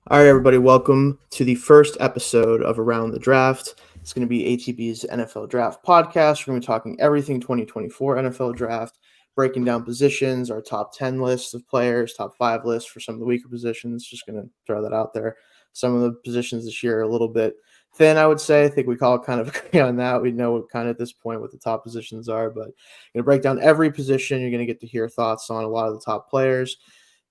All right, everybody, welcome to the first episode of Around the Draft. It's going to be ATB's NFL Draft podcast. We're going to be talking everything 2024 NFL Draft, breaking down positions, our top 10 lists of players, top 5 lists for some of the weaker positions. Just going to throw that out there. Some of the positions this year are a little bit thin, I would say. I think we all kind of agree on that. We know kind of at this point what the top positions are, but going to break down every position. You're going to get to hear thoughts on a lot of the top players.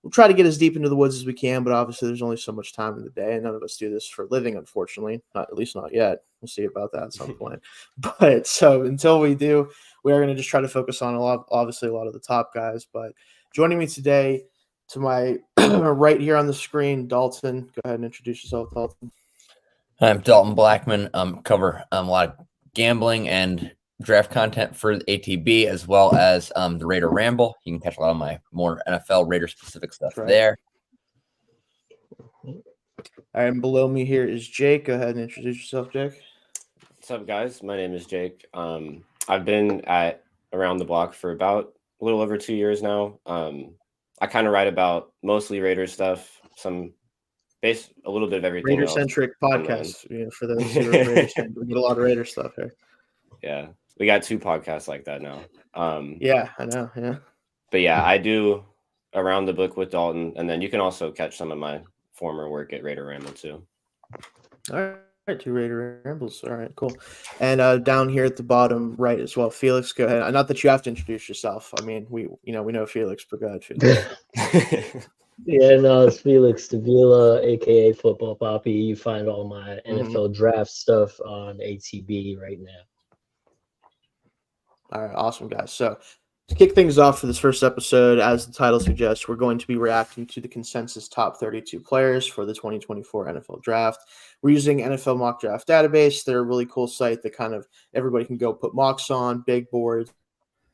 We'll try to get as deep into the woods as we can, but obviously there's only so much time in the day, and none of us do this for a living, unfortunately. Not at least not yet. We'll see about that at some point. But so until we do, we are going to just try to focus on a lot of the top guys. But joining me today, to my right here on the screen, Dalton. Go ahead and introduce yourself, Dalton. I'm Dalton Blackman. Cover a lot of gambling and draft content for the ATB, as well as the Raider Ramble. You can catch a lot of my more NFL Raider specific stuff there. All right, and below me here is Jake. Go ahead and introduce yourself, Jake. What's up, guys? My name is Jake. I've been at Around the Block for about a little over 2 years now. I kind of write about mostly Raider stuff, a little bit of everything. Raider-centric podcast, for those who are Raiders fans. We get a lot of Raider stuff here. Yeah, we got 2 podcasts like that now. Yeah, I know. Yeah, but yeah, I do Around the Book with Dalton, and then you can also catch some of my former work at Raider Ramble too. All right, 2 Raider Rambles. All right, cool. And down here at the bottom right as well, Felix. Go ahead. Not that you have to introduce yourself. I mean, we know Felix, but go ahead, Felix. Yeah, no, it's Felix Davila, aka Football Poppy. You find all my NFL draft stuff on ATB right now. All right, awesome, guys. So to kick things off for this first episode, as the title suggests, we're going to be reacting to the Consensus Top 32 players for the 2024 NFL Draft. We're using NFL Mock Draft Database. They're a really cool site that kind of everybody can go put mocks on, big boards,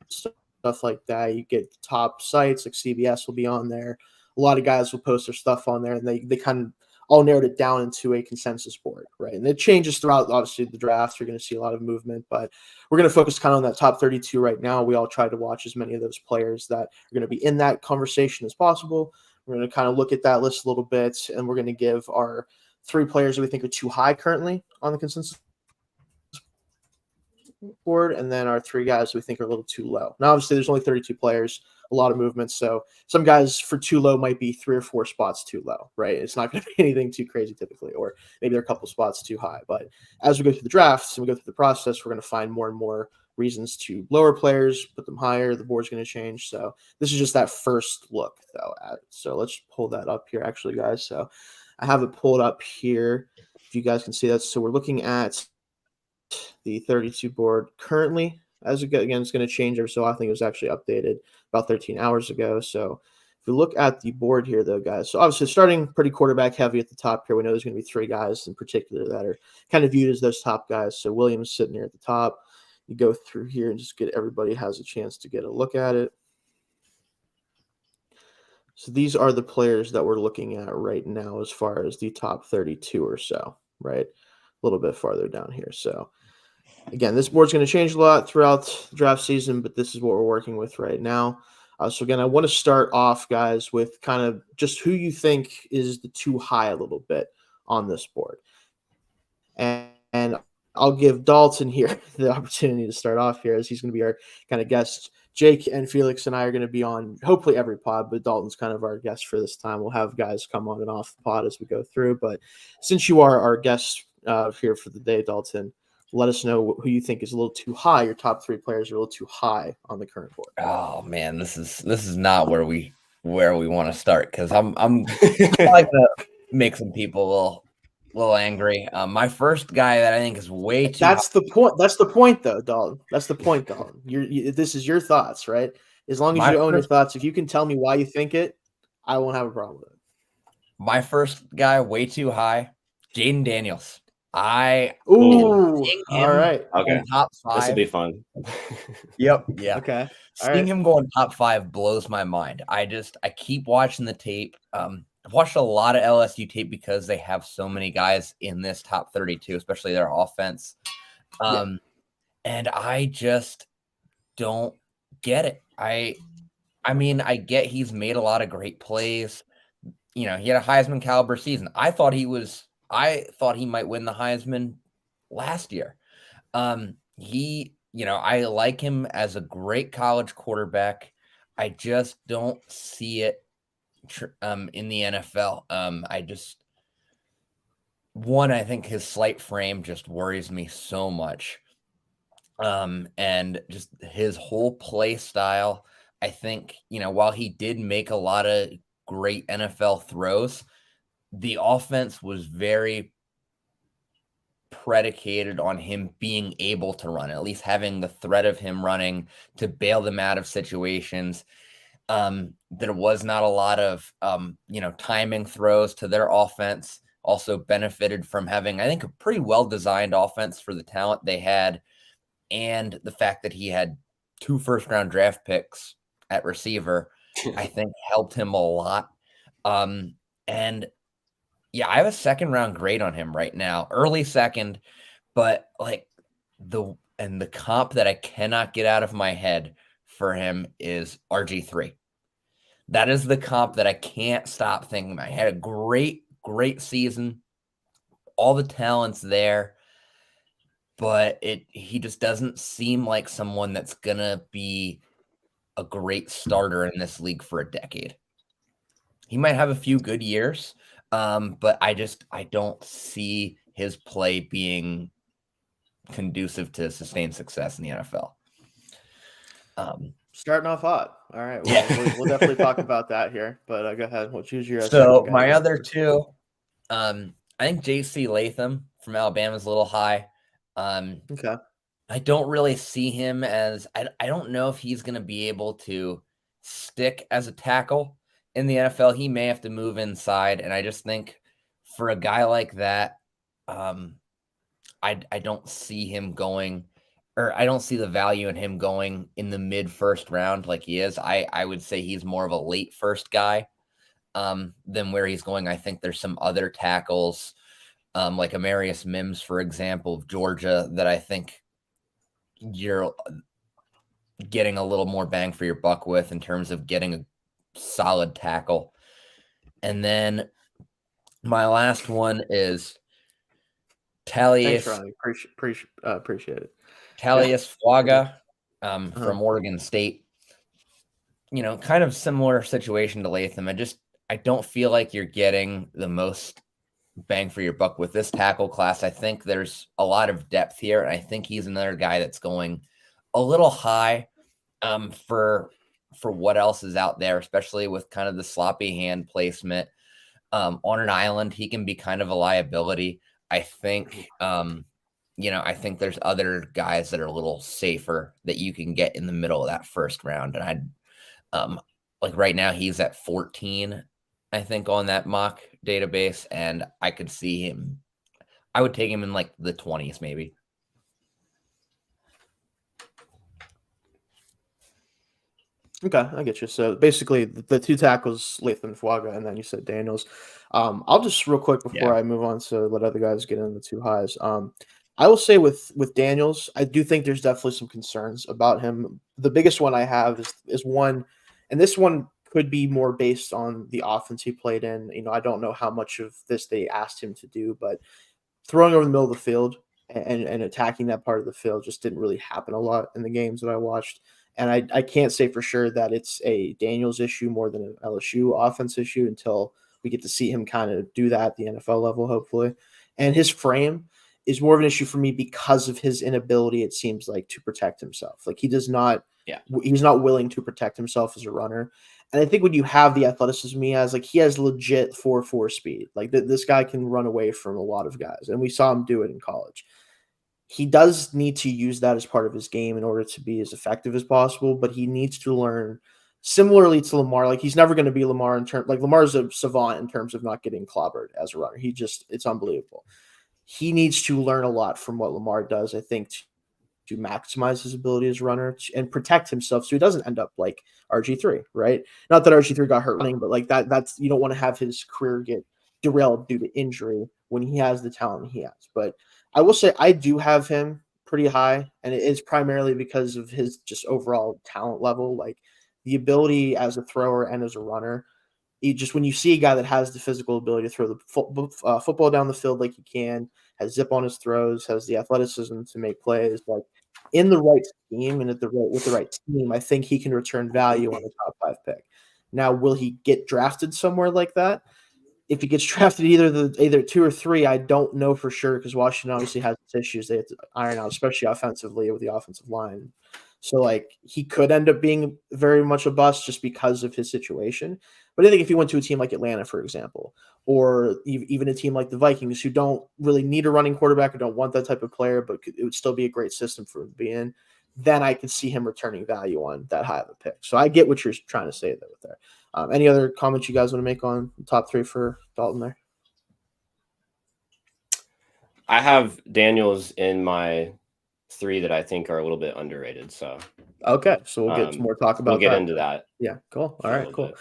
stuff like that. You get top sites like CBS will be on there. A lot of guys will post their stuff on there, and they kind of all narrowed it down into a consensus board, right? And it changes throughout, obviously, the draft. You're going to see a lot of movement, but we're going to focus kind of on that top 32 right now. We all try to watch as many of those players that are going to be in that conversation as possible. We're going to kind of look at that list a little bit, and we're going to give our 3 players that we think are too high currently on the consensus board, and then our 3 guys we think are a little too low. Now, obviously, there's only 32 players, a lot of movement, so some guys for too low might be 3 or 4 spots too low, right? It's not going to be anything too crazy typically, or maybe they're a couple spots too high. But as we go through the drafts and we go through the process, we're going to find more and more reasons to lower players, put them higher. The board's going to change. So this is just that first look, though, at it. So let's pull that up here, actually, guys. So I have it pulled up here, if you guys can see that. So we're looking at the 32 board currently. As again, it's going to change every so often. I think it was actually updated about 13 hours ago. So if we look at the board here, though, guys, so obviously starting pretty quarterback heavy at the top here. We know there's going to be 3 guys in particular that are kind of viewed as those top guys. So Williams sitting here at the top. You go through here and just get everybody has a chance to get a look at it. So these are the players that we're looking at right now as far as the top 32 or so, right? A little bit farther down here. So again, this board's going to change a lot throughout the draft season, but this is what we're working with right now. So again, I want to start off, guys, with kind of just who you think is the too high a little bit on this board. And I'll give Dalton here the opportunity to start off here, as he's going to be our kind of guest. Jake and Felix and I are going to be on hopefully every pod, but Dalton's kind of our guest for this time. We'll have guys come on and off the pod as we go through. But since you are our guest here for the day, Dalton, let us know who you think is a little too high. Your top 3 players are a little too high on the current board. Oh man, this is not where we want to start, because I'm like to make some people a little angry. My first guy that I think is way too. That's the point. That's the point, though, Dalton. That's the point, Dalton. This is your thoughts, right? As long as you own your thoughts, if you can tell me why you think it, I won't have a problem with it. My first guy way too high, Jaden Daniels. All right. Okay. Top 5. This will be fun. Yep. Yeah. Okay. Seeing him going top 5 blows my mind. I keep watching the tape. I've watched a lot of LSU tape because they have so many guys in this top 32, especially their offense. And I just don't get it. I mean, I get he's made a lot of great plays. he had a Heisman caliber season. I thought he might win the Heisman last year. I like him as a great college quarterback. I just don't see it in the NFL. I think his slight frame just worries me so much. And just his whole play style, I think, while he did make a lot of great NFL throws, the offense was very predicated on him being able to run, at least having the threat of him running to bail them out of situations. There was not a lot of, timing throws to their offense. Also benefited from having, I think, a pretty well-designed offense for the talent they had, and the fact that he had 2 first-round draft picks at receiver, I think helped him a lot. And yeah, I have a 2nd-round grade on him right now, early 2nd, but like the comp that I cannot get out of my head for him is RG3. That is the comp that I can't stop thinking about. He had a great season, all the talent's there, but he just doesn't seem like someone that's gonna be a great starter in this league for a decade. He might have a few good years, but I don't see his play being conducive to sustained success in the NFL. Starting off hot. All right. Well, we'll definitely talk about that here. But go ahead. We'll choose your. So my other two, I think J.C. Latham from Alabama is a little high. Okay. I don't really see him as I don't know if he's going to be able to stick as a tackle in the NFL. He may have to move inside, and I just think for a guy like that, I don't see him going, or I don't see the value in him going in the mid-first round like he is. I would say he's more of a late first guy than where he's going. I think there's some other tackles, like Amarius Mims, for example, of Georgia, that I think you're getting a little more bang for your buck with in terms of getting a solid tackle. And then my last one is Talius. Thanks, Ronnie. Appreciate it. Talius Fuaga from Oregon State. Kind of similar situation to Latham. I don't feel like you're getting the most bang for your buck with this tackle class. I think there's a lot of depth here, and I think he's another guy that's going a little high for what else is out there, especially with kind of the sloppy hand placement. On an island, he can be kind of a liability. I think, I think there's other guys that are a little safer that you can get in the middle of that first round. And like right now he's at 14, I think, on that mock database, and I could see him. I would take him in like the 20s, maybe. Okay, I get you. So basically, the 2 tackles, Latham, Fuaga, and then you said Daniels. I'll just real quick before I move on to let other guys get in the 2 highs. I will say with Daniels, I do think there's definitely some concerns about him. The biggest one I have is one, and this one could be more based on the offense he played in. I don't know how much of this they asked him to do, but throwing over the middle of the field and attacking that part of the field just didn't really happen a lot in the games that I watched. And I can't say for sure that it's a Daniels issue more than an LSU offense issue until we get to see him kind of do that at the NFL level, hopefully. And his frame is more of an issue for me because of his inability, it seems like, to protect himself. Like he's not willing to protect himself as a runner. And I think when you have the athleticism he has, like he has legit 4.4 speed. Like this guy can run away from a lot of guys. And we saw him do it in college. He does need to use that as part of his game in order to be as effective as possible, but he needs to learn similarly to Lamar. Like he's never going to be Lamar Lamar's a savant in terms of not getting clobbered as a runner. It's unbelievable. He needs to learn a lot from what Lamar does, I think, to maximize his ability as a runner and protect himself so he doesn't end up like RG3, right? Not that RG3 got hurt running, but like that's you don't want to have his career get derailed due to injury when he has the talent he has. But I will say I do have him pretty high, and it is primarily because of his just overall talent level. Like the ability as a thrower and as a runner when you see a guy that has the physical ability to throw the football down the field like he can, has zip on his throws, has the athleticism to make plays, like in the right scheme and with the right team, I think he can return value on the top 5 pick. Now, will he get drafted somewhere like that? If he gets drafted either 2 or 3, I don't know for sure because Washington obviously has issues they have to iron out, especially offensively with the offensive line. So, like, he could end up being very much a bust just because of his situation. But I think if he went to a team like Atlanta, for example, or even a team like the Vikings, who don't really need a running quarterback or don't want that type of player, but it would still be a great system for him to be in, then I could see him returning value on that high of a pick. So I get what you're trying to say there with there. Any other comments you guys want to make on the top 3 for Dalton there? I have Daniels in my 3 that I think are a little bit underrated. So okay, so we'll get some more talk about we'll get that. into that. Yeah, cool. All right, cool.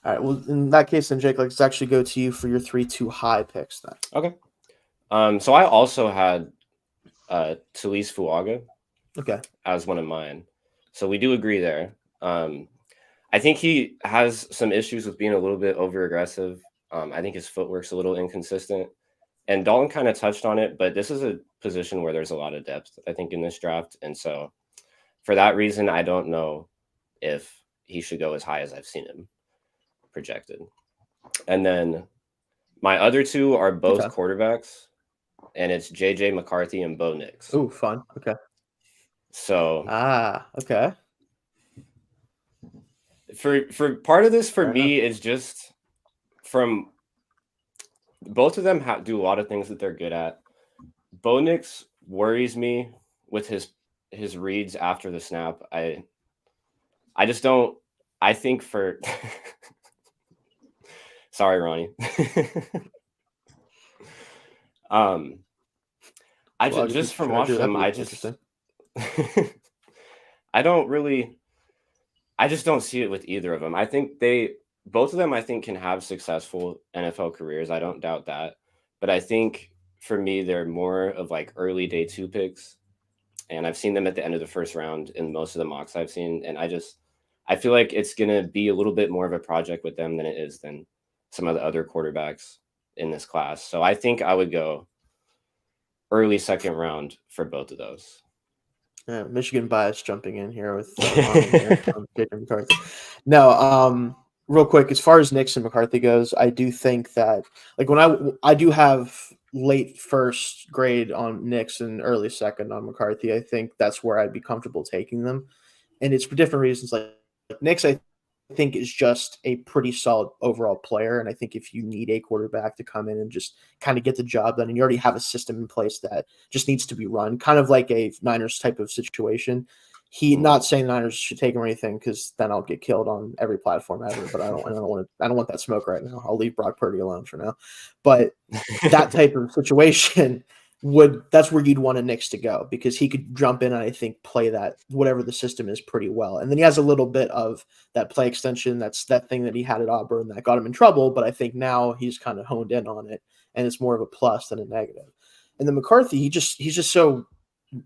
All right, well, in that case, then Jake, let's actually go to you for your 3 too high picks then. Okay. So I also had Talise Fuaga as one of mine. So we do agree there. I think he has some issues with being a little bit over aggressive. I think his footwork's a little inconsistent. And Dalton kind of touched on it, but this is a position where there's a lot of depth, I think, in this draft. And so for that reason, I don't know if he should go as high as I've seen him projected. And then my other 2 are both quarterbacks, and it's JJ McCarthy and Bo Nix. Ooh, fun. Okay. So okay. For part of this, for me, is just from both of them do a lot of things that they're good at. Bo Nix worries me with his reads after the snap. I just don't. I think for sorry, Ronnie. Just from watching them, I just I don't really. I just don't see it with either of them. I think both of them, I think, can have successful NFL careers. I don't doubt that. But I think for me, they're more of like early day 2 picks. And I've seen them at the end of the first round in most of the mocks I've seen. And I feel like it's going to be a little bit more of a project with them than it is than some of the other quarterbacks in this class. So I think I would go early 2nd round for both of those. Michigan bias jumping in here with McCarthy. No, real quick, as far as Nix and McCarthy goes, I do think that like when I do have late 1st grade on Nix and early 2nd on McCarthy, I think that's where I'd be comfortable taking them, and it's for different reasons. Like Nix, I think is just a pretty solid overall player, and I think if you need a quarterback to come in and just kind of get the job done, and you already have a system in place that just needs to be run, kind of like a Niners type of situation. Not saying Niners should take him or anything, because then I'll get killed on every platform ever. But I don't want that smoke right now. I'll leave Brock Purdy alone for now. But that type of situation that's where you'd want a Nix to go, because he could jump in and I think play that whatever the system is pretty well. And then he has a little bit of that play extension. That's that thing that he had at Auburn that got him in trouble. But I think now he's kind of honed in on it, and it's more of a plus than a negative. And then McCarthy, he's just so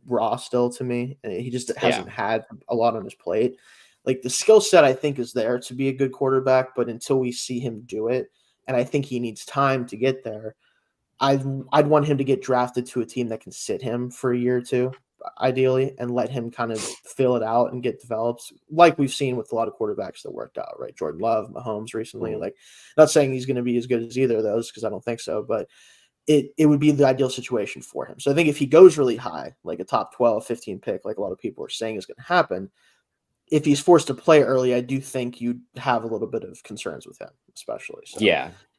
raw still to me, and he just hasn't had a lot on his plate. Like the skill set I think is there to be a good quarterback, but until we see him do it, and I think he needs time to get there, I'd want him to get drafted to a team that can sit him for a year or 2, ideally, and let him kind of fill it out and get developed, like we've seen with a lot of quarterbacks that worked out, right? Jordan Love, Mahomes recently. Like, not saying he's going to be as good as either of those, because I don't think so, but it would be the ideal situation for him. So I think if he goes really high, like a top 12, 15 pick, like a lot of people are saying is going to happen, if he's forced to play early, I do think you'd have a little bit of concerns with him, especially. So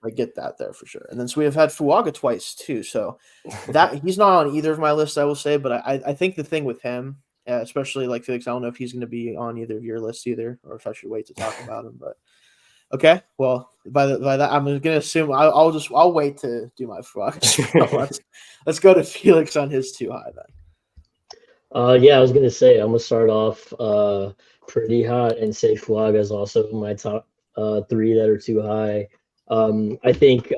I get that there for sure. And then so we have had Fuaga twice too. So that he's not on either of my lists, I will say. But I think the thing with him, especially like Felix, I don't know if he's going to be on either of your lists either, or if I should wait to talk about him. But okay, well by that I'm going to assume I'll wait to do my Fuaga. So let's go to Felix on his too high then. Yeah, I was going to say I'm going to start off pretty hot and say Fuaga is also my top 3 that are too high. I think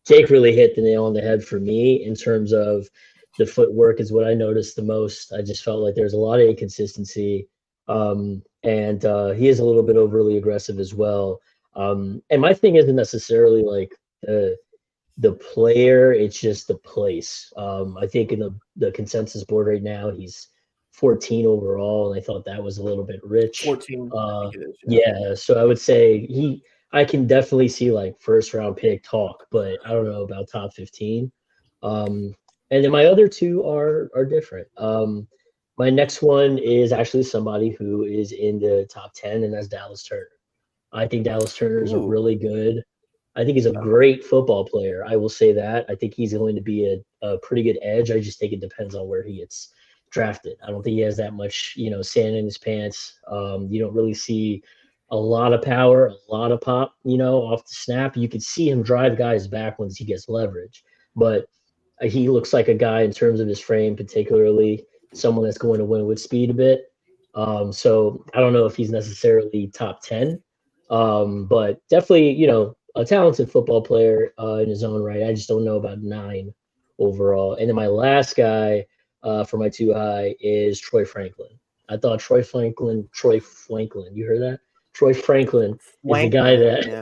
Jake really hit the nail on the head for me in terms of the footwork is what I noticed the most. I just felt like there's a lot of inconsistency, and he is a little bit overly aggressive as well. And my thing isn't necessarily like the player, it's just the place. I think in the consensus board right now, he's 14 overall, and I thought that was a little bit rich. 14, I think it is. Yeah, so I would say I can definitely see like first round pick talk, but I don't know about top 15. And then my other two are different. My next one is actually somebody who is in the top 10, and that's Dallas Turner. I think Dallas Turner is a Ooh. really good. I think he's a great football player. I will say that. I think he's going to be a pretty good edge. I just think it depends on where he gets drafted. I don't think he has that much, sand in his pants. You don't really see a lot of power, a lot of pop, off the snap. You could see him drive guys back once he gets leverage, but he looks like a guy in terms of his frame, particularly someone that's going to win with speed a bit. So I don't know if he's necessarily top 10, but definitely, a talented football player in his own right. I just don't know about 9 overall. And then my last guy for my too high is Troy Franklin. I thought Troy Franklin, you heard that? Troy Franklin is the guy that, yeah.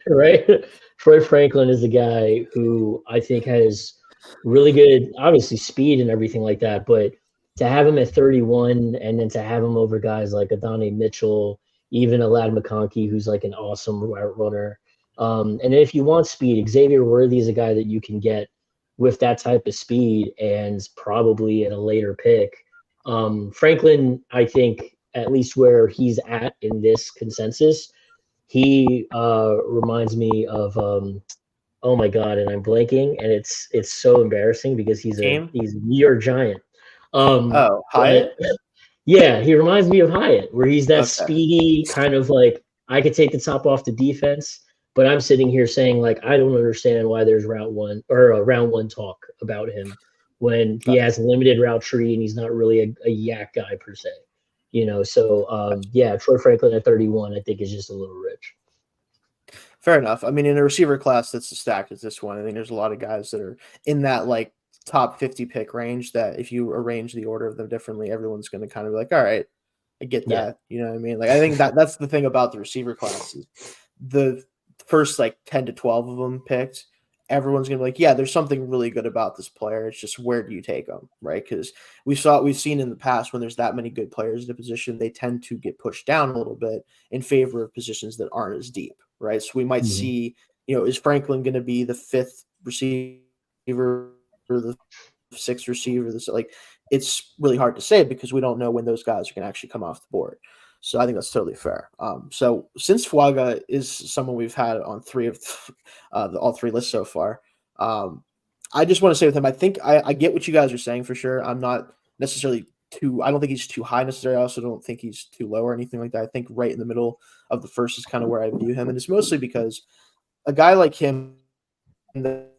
right? Troy Franklin is the guy who I think has really good, obviously speed and everything like that, but to have him at 31 and then to have him over guys like Adonai Mitchell, even Alad McConkey, who's like an awesome route runner. And if you want speed, Xavier Worthy is a guy that you can get with that type of speed and probably at a later pick. Franklin, I think, at least where he's at in this consensus, he reminds me of oh my god, and I'm blanking, and it's so embarrassing because he's a New York Giant. Hyatt? Yeah, he reminds me of Hyatt, where he's that speedy kind of like I could take the top off the defense, but I'm sitting here saying like I don't understand why there's round one talk about him when he has limited route tree and he's not really a yak guy per se. So yeah, Troy Franklin at 31, I think is just a little rich. Fair enough. I mean, in a receiver class that's as stacked as this one, I think there's a lot of guys that are in that like top 50 pick range that if you arrange the order of them differently, everyone's going to kind of be like, all right, I get that. You know what I mean? Like, I think that's the thing about the receiver classes. The first like 10 to 12 of them picked, everyone's going to be like, yeah, there's something really good about this player. It's just where do you take them, right? Because we've seen in the past when there's that many good players in a position, they tend to get pushed down a little bit in favor of positions that aren't as deep, right? So we might see, is Franklin going to be the 5th receiver or the 6th receiver? Like, it's really hard to say because we don't know when those guys are going to actually come off the board. So I think that's totally fair. So since Fuaga is someone we've had on 3 of all 3 lists so far, I just want to say with him, I think I get what you guys are saying for sure. I'm not necessarily I don't think he's too high necessarily. I also don't think he's too low or anything like that. I think right in the middle of the first is kind of where I view him. And it's mostly because a guy like him that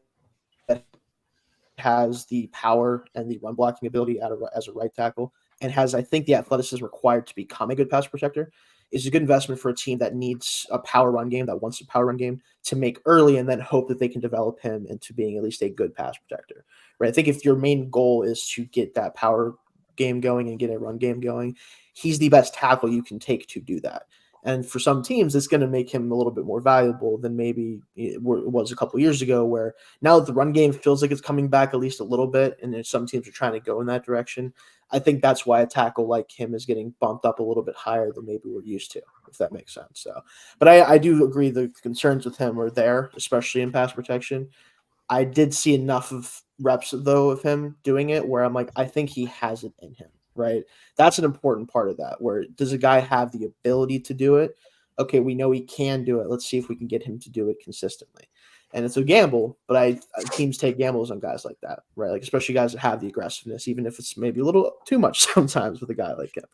has the power and the run blocking ability as a right tackle and has, I think, the athleticism required to become a good pass protector is a good investment for a team that needs a power run game, that wants a power run game to make early and then hope that they can develop him into being at least a good pass protector, right? I think if your main goal is to get that power game going and get a run game going, he's the best tackle you can take to do that. And for some teams, it's going to make him a little bit more valuable than maybe it was a couple of years ago, where now that the run game feels like it's coming back at least a little bit, and some teams are trying to go in that direction. I think that's why a tackle like him is getting bumped up a little bit higher than maybe we're used to, if that makes sense. So, but I do agree the concerns with him are there, especially in pass protection. I did see enough of reps, though, of him doing it where I'm like, I think he has it in him. Right. That's an important part of that. Where does a guy have the ability to do it? Okay, we know he can do it. Let's see if we can get him to do it consistently. And it's a gamble, but teams take gambles on guys like that, right? Like especially guys that have the aggressiveness, even if it's maybe a little too much sometimes with a guy like him.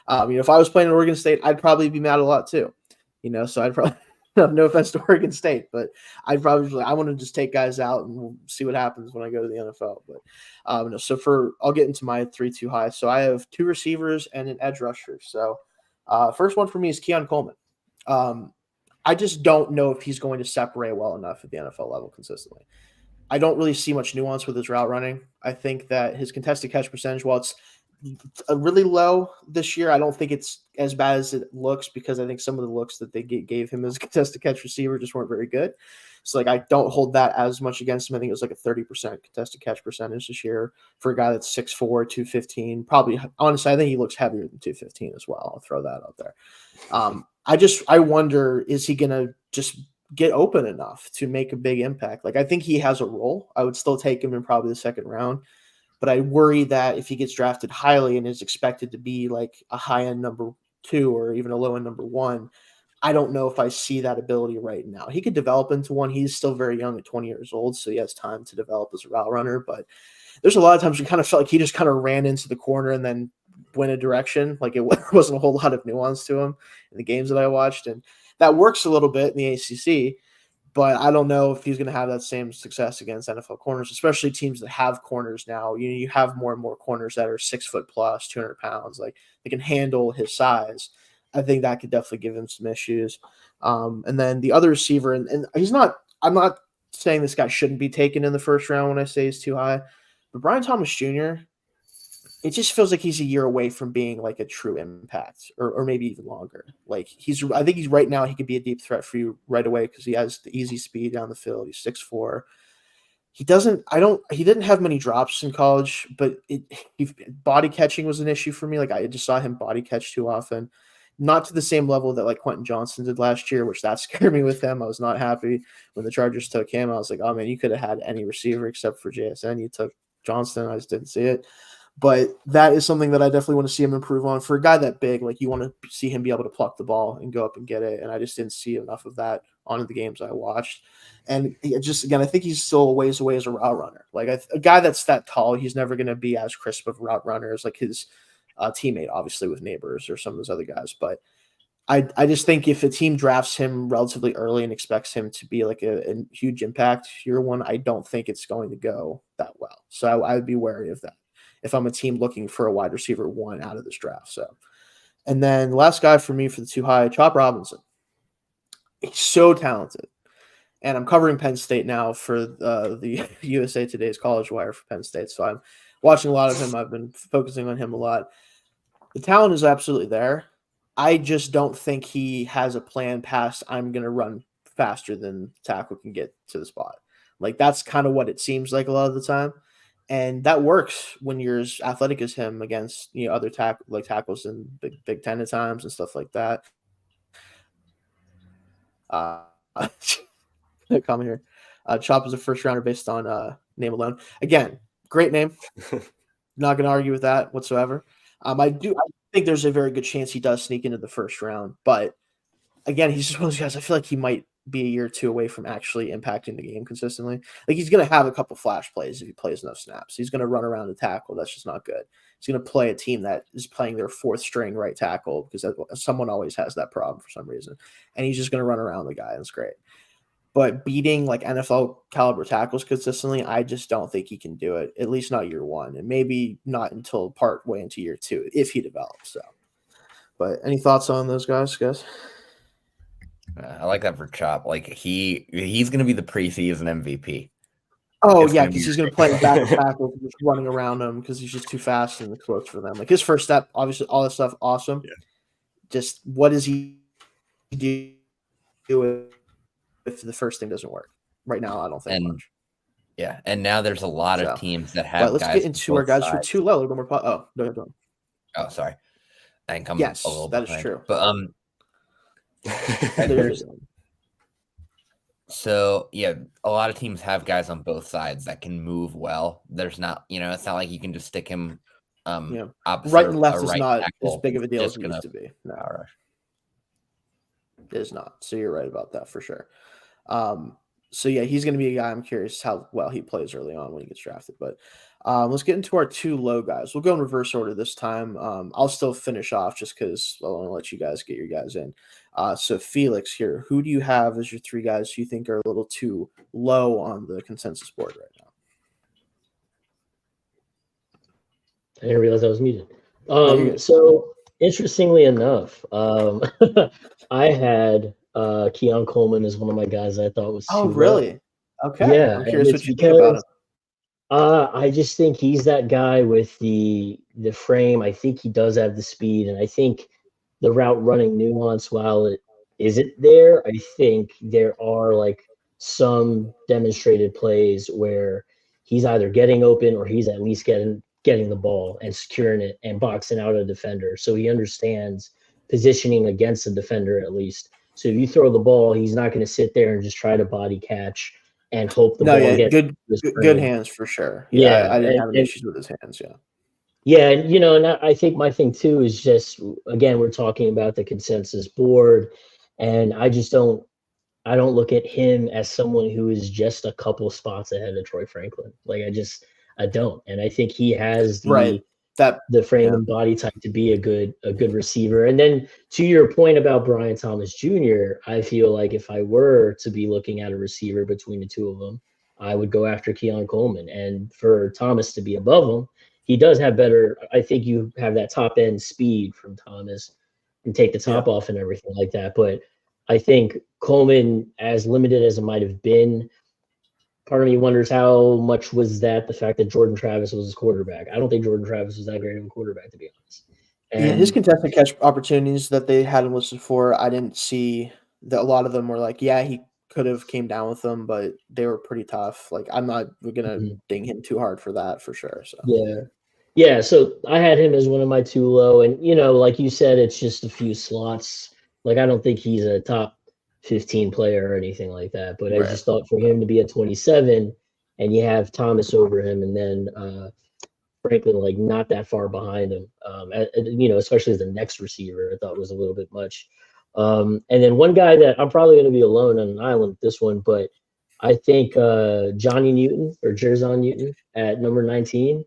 If I was playing at Oregon State, I'd probably be mad a lot too. So I'd probably no offense to Oregon State, but I'd probably I want to just take guys out and we'll see what happens when I go to the NFL. But so I'll get into my 3 too high. So I have 2 receivers and an edge rusher. So first one for me is Keon Coleman. I just don't know if he's going to separate well enough at the NFL level consistently. I don't really see much nuance with his route running. I think that his contested catch percentage, while it's really low this year. I don't think it's as bad as it looks because I think some of the looks that they gave him as a contested catch receiver just weren't very good. So like I don't hold that as much against him. I think it was like a 30% contested catch percentage this year for a guy that's 6'4", 215. Probably, honestly, I think he looks heavier than 215 as well. I'll throw that out there. I wonder, is he gonna just get open enough to make a big impact? Like I think he has a role. I would still take him in probably the second round. But I worry that if he gets drafted highly and is expected to be like a high-end number 2 or even a low-end number 1, I don't know if I see that ability right now. He could develop into one. He's still very young at 20 years old, so he has time to develop as a route runner. But there's a lot of times we kind of felt like he just kind of ran into the corner and then went a direction. Like it wasn't a whole lot of nuance to him in the games that I watched. And that works a little bit in the ACC. But I don't know if he's going to have that same success against NFL corners, especially teams that have corners now. You have more and more corners that are 6 foot plus, 200 pounds. Like they can handle his size. I think that could definitely give him some issues. And then the other receiver, and he's not. I'm not saying this guy shouldn't be taken in the first round when I say he's too high, but Brian Thomas Jr. It just feels like he's a year away from being like a true impact, or maybe even longer. Like I think he's right now. He could be a deep threat for you right away because he has the easy speed down the field. He's 6'4". He didn't have many drops in college, but body catching was an issue for me. Like I just saw him body catch too often, not to the same level that like Quentin Johnson did last year, which that scared me with him. I was not happy when the Chargers took him. I was like, oh man, you could have had any receiver except for JSN. You took Johnston. I just didn't see it. But that is something that I definitely want to see him improve on. For a guy that big, like you want to see him be able to pluck the ball and go up and get it. And I just didn't see enough of that on the games I watched. And I think he's still a ways away as a route runner. Like a guy that's that tall, he's never going to be as crisp of a route runner as like his teammate, obviously with Neighbors or some of those other guys. But I just think if a team drafts him relatively early and expects him to be like a huge impact year one, I don't think it's going to go that well. So I would be wary of that if I'm a team looking for a wide receiver 1 out of this draft. So, and then last guy for me for the too high, Chop Robinson. He's so talented. And I'm covering Penn State now for the USA Today's College Wire for Penn State. So I'm watching a lot of him. I've been focusing on him a lot. The talent is absolutely there. I just don't think he has a plan past I'm going to run faster than the tackle can get to the spot. Like that's kind of what it seems like a lot of the time. And that works when you're as athletic as him against other tackles in Big Ten at times and stuff like that. Comment here. Chop is a first rounder based on name alone. Again, great name. Not going to argue with that whatsoever. I think there's a very good chance he does sneak into the first round, but again, he's just one of those guys. I feel like he might be a year or two away from actually impacting the game consistently. Like he's going to have a couple flash plays if he plays enough snaps. He's going to run around the tackle. That's just not good. He's going to play a team that is playing their 4th string right tackle because someone always has that problem for some reason. And he's just going to run around the guy. That's great. But beating like NFL caliber tackles consistently, I just don't think he can do it, at least not year 1, and maybe not until part way into year 2 if he develops. So, but any thoughts on those guys? I like that for Chop. Like he's going to be the preseason MVP. Oh yeah, because he's going to play back tackle, just running around him because he's just too fast and close for them. Like his first step, obviously, all that stuff, awesome. Yeah. Just what does he do if the first thing doesn't work? Right now, I don't think much. Yeah, and now there's a lot of teams that have. Let's get into our guys who are too low. A little bit more. Oh, no. Oh, sorry. I can come. Yes, a little that behind. Is true. But so yeah, a lot of teams have guys on both sides that can move well. There's not, it's not like you can just stick him opposite right and left is right not tackle. as big of a deal as it used to be. No, it is not. So you're right about that for sure. So yeah, he's going to be a guy I'm curious how well he plays early on when he gets drafted. But let's get into our 2 low guys. We'll go in reverse order this time. I'll still finish off just because I want to let you guys get your guys in. So Felix here, who do you have as your 3 guys you think are a little too low on the consensus board right now? I didn't realize I was muted. So interestingly enough, I had Keon Coleman is one of my guys I thought was. Oh, really? Okay. Yeah, I'm curious what you think about him. I just think he's that guy with the frame. I think he does have the speed, and I think the route running nuance, while it isn't there, I think there are like some demonstrated plays where he's either getting open or he's at least getting the ball and securing it and boxing out a defender. So he understands positioning against the defender at least. So if you throw the ball, he's not going to sit there and just try to body catch and hope the No, ball yeah, gets good hands for sure. Yeah, yeah, I didn't have any issues with his hands. Yeah. yeah, and and I think my thing too is just again we're talking about the consensus board, and I don't look at him as someone who is just a couple spots ahead of Troy Franklin. Like I don't, and I think he has Right. That the frame yeah. and body type to be a good receiver. And then to your point about Brian Thomas Jr., I feel like if I were to be looking at a receiver between the two of them, I would go after Keon Coleman. And for Thomas to be above him, he does have better. I think you have that top end speed from Thomas and take the top off and everything like that. But I think Coleman, as limited as it might have been, part of me wonders how much was that the fact that Jordan Travis was his quarterback. I don't think Jordan Travis was that great of a quarterback, to be honest. Yeah, his contested catch opportunities that they had him listed for, I didn't see that a lot of them were like, yeah, he could have came down with them, but they were pretty tough. Like I'm not gonna ding him too hard for that for sure. So yeah. So I had him as one of my too low, and like you said, it's just a few slots. Like I don't think he's a top 15 player or anything like that. But I just thought for him to be at 27, and you have Thomas over him, and then Franklin like not that far behind him. Especially as the next receiver, I thought was a little bit much. And then one guy that I'm probably going to be alone on an island with this one, but I think Johnny Newton or Jerzon Newton at number 19.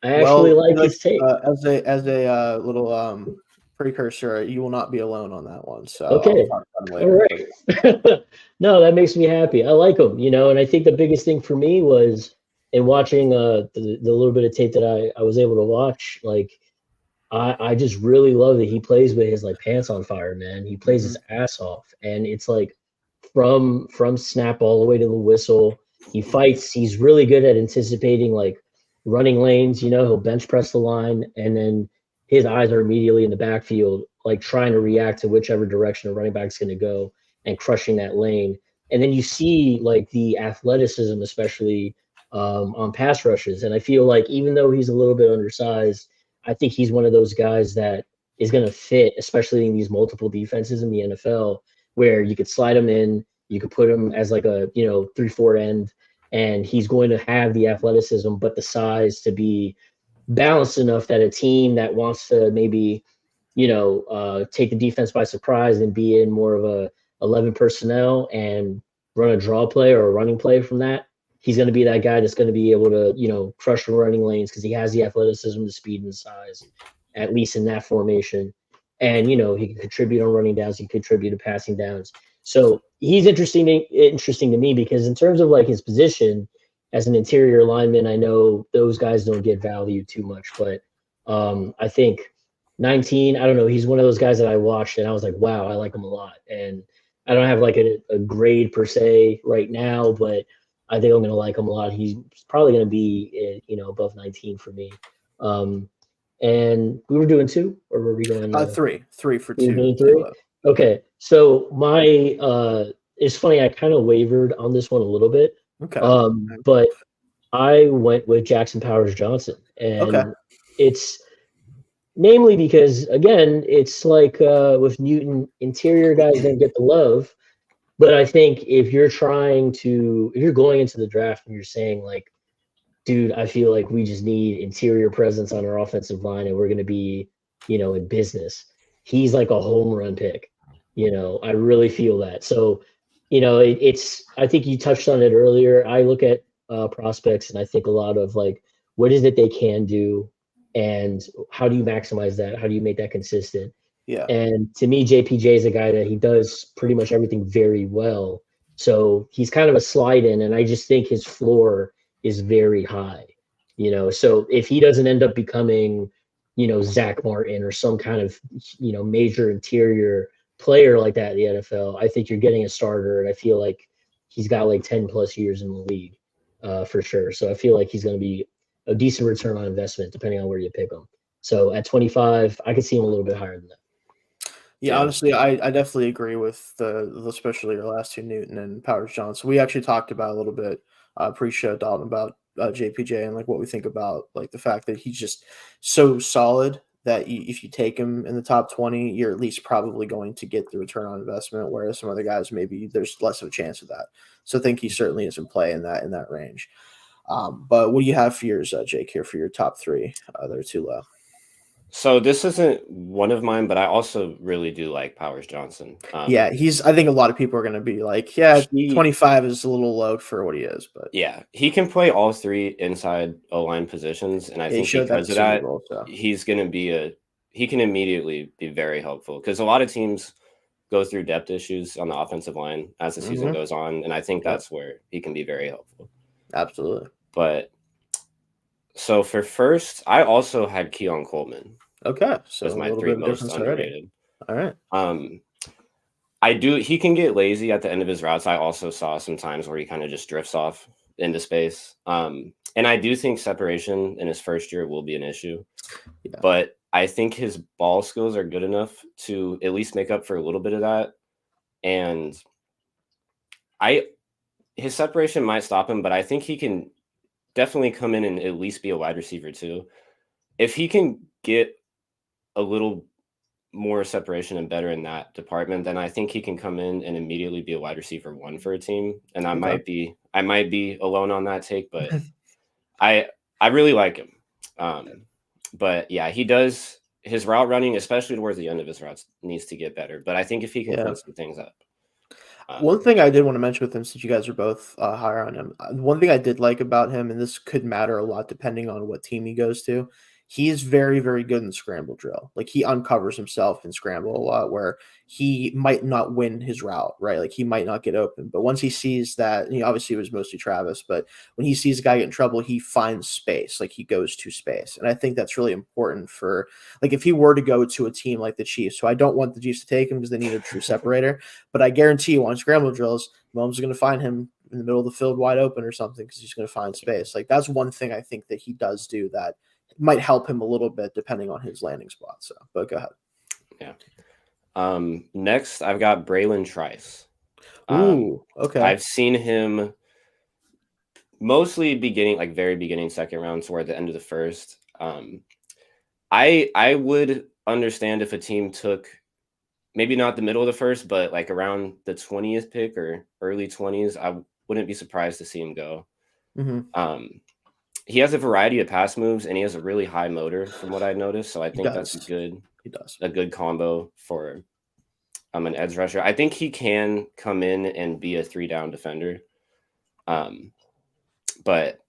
I actually like his take. As a little precursor, you will not be alone on that one. So okay, all right. No, that makes me happy. I like him, and I think the biggest thing for me was in watching the little bit of tape that I was able to watch. Like, I just really love that he plays with his like pants on fire, man. He plays his ass off, and it's like from snap all the way to the whistle. He fights. He's really good at anticipating like running lanes. He'll bench press the line, and then his eyes are immediately in the backfield, like trying to react to whichever direction the running back's going to go and crushing that lane. And then you see like the athleticism, especially on pass rushes. And I feel like even though he's a little bit undersized, I think he's one of those guys that is going to fit, especially in these multiple defenses in the NFL, where you could slide him in, you could put him as like a 3-4 end, and he's going to have the athleticism, but the size to be balanced enough that a team that wants to maybe, take the defense by surprise and be in more of a 11 personnel and run a draw play or a running play from that, he's going to be that guy that's going to be able to, crush the running lanes because he has the athleticism, the speed, and the size, at least in that formation. And, he can contribute on running downs, he can contribute to passing downs. So he's interesting to me because in terms of like his position as an interior lineman, I know those guys don't get value too much, but I think 19, I don't know, he's one of those guys that I watched and I was like, wow, I like him a lot. And I don't have like a grade per se right now, but I think I'm going to like him a lot. He's probably going to be, above 19 for me. And we were doing 2, or were we going 3 for 2? 3? Okay. So it's funny. I kind of wavered on this one a little bit. Okay. But I went with Jackson Powers Johnson, and it's namely because again, it's like with Newton, interior guys don't get the love. But I think if you're going into the draft and you're saying like, dude, I feel like we just need interior presence on our offensive line and we're going to be, in business. He's like a home run pick. I really feel that. So, I think you touched on it earlier. I look at prospects and I think a lot of like, what is it they can do and how do you maximize that? How do you make that consistent? Yeah. And to me, JPJ is a guy that he does pretty much everything very well. So he's kind of a slide in, and I just think his floor is very high, So if he doesn't end up becoming, Zach Martin or some kind of, major interior player like that in the NFL, I think you're getting a starter, and I feel like he's got like 10 plus years in the league. for sure. So I feel like he's going to be a decent return on investment depending on where you pick him. So at 25, I could see him a little bit higher than that. Yeah, honestly, I definitely agree with especially your last two, Newton and Powers Johnson. We actually talked about a little bit pre-show, Dalton, about JPJ and like what we think about like the fact that he's just so solid that if you take him in the top 20, you're at least probably going to get the return on investment, whereas some other guys maybe there's less of a chance of that. So I think he certainly is in play in that range. But what do you have for yours, Jake, here for your top three? They're too low. So this isn't one of mine, but I also really do like Powers Johnson. Yeah, I think a lot of people are going to be like, yeah, 25 is a little low for what he is, but yeah, he can play all three inside O-line positions, and I think because of that, he's going to be he can immediately be very helpful because a lot of teams go through depth issues on the offensive line as the season goes on, and I think that's where he can be very helpful. Absolutely. But so for first, I also had Keon Coleman. Okay, so as my three most underrated. All right. He can get lazy at the end of his routes. I also saw some times where he kind of just drifts off into space. And I do think separation in his first year will be an issue. Yeah. But I think his ball skills are good enough to at least make up for a little bit of that. And his separation might stop him, but I think he can definitely come in and at least be a wide receiver too. If he can get a little more separation and better in that department, then I think he can come in and immediately be a wide receiver one for a team. And I might be alone on that take, but I really like him. But yeah, he does his route running, especially towards the end of his routes, needs to get better. But I think if he can clean some things up. One thing I did want to mention with him, since you guys are both higher on him, one thing I did like about him, and this could matter a lot depending on what team he goes to, he is very, very good in the scramble drill. Like he uncovers himself in scramble a lot where he might not win his route, right? Like he might not get open. But once he sees that, obviously it was mostly Travis, but when he sees a guy get in trouble, he finds space. Like he goes to space. And I think that's really important for, like, if he were to go to a team like the Chiefs, so I don't want the Chiefs to take him because they need a true separator, but I guarantee you on scramble drills, Mahomes is going to find him in the middle of the field wide open or something because he's going to find space. Like that's one thing I think that he does do that might help him a little bit depending on his landing spot. So, but go ahead. Yeah. Next, I've got Braylon Trice. Ooh, okay. I've seen him mostly very beginning second round toward the end of the first. I would understand if a team took maybe not the middle of the first, but like around the 20th pick or early 20s. I wouldn't be surprised to see him go. Mm-hmm. He has a variety of pass moves, and he has a really high motor from what I noticed. So I think that's a good combo for an edge rusher. I think he can come in and be a 3-down defender. But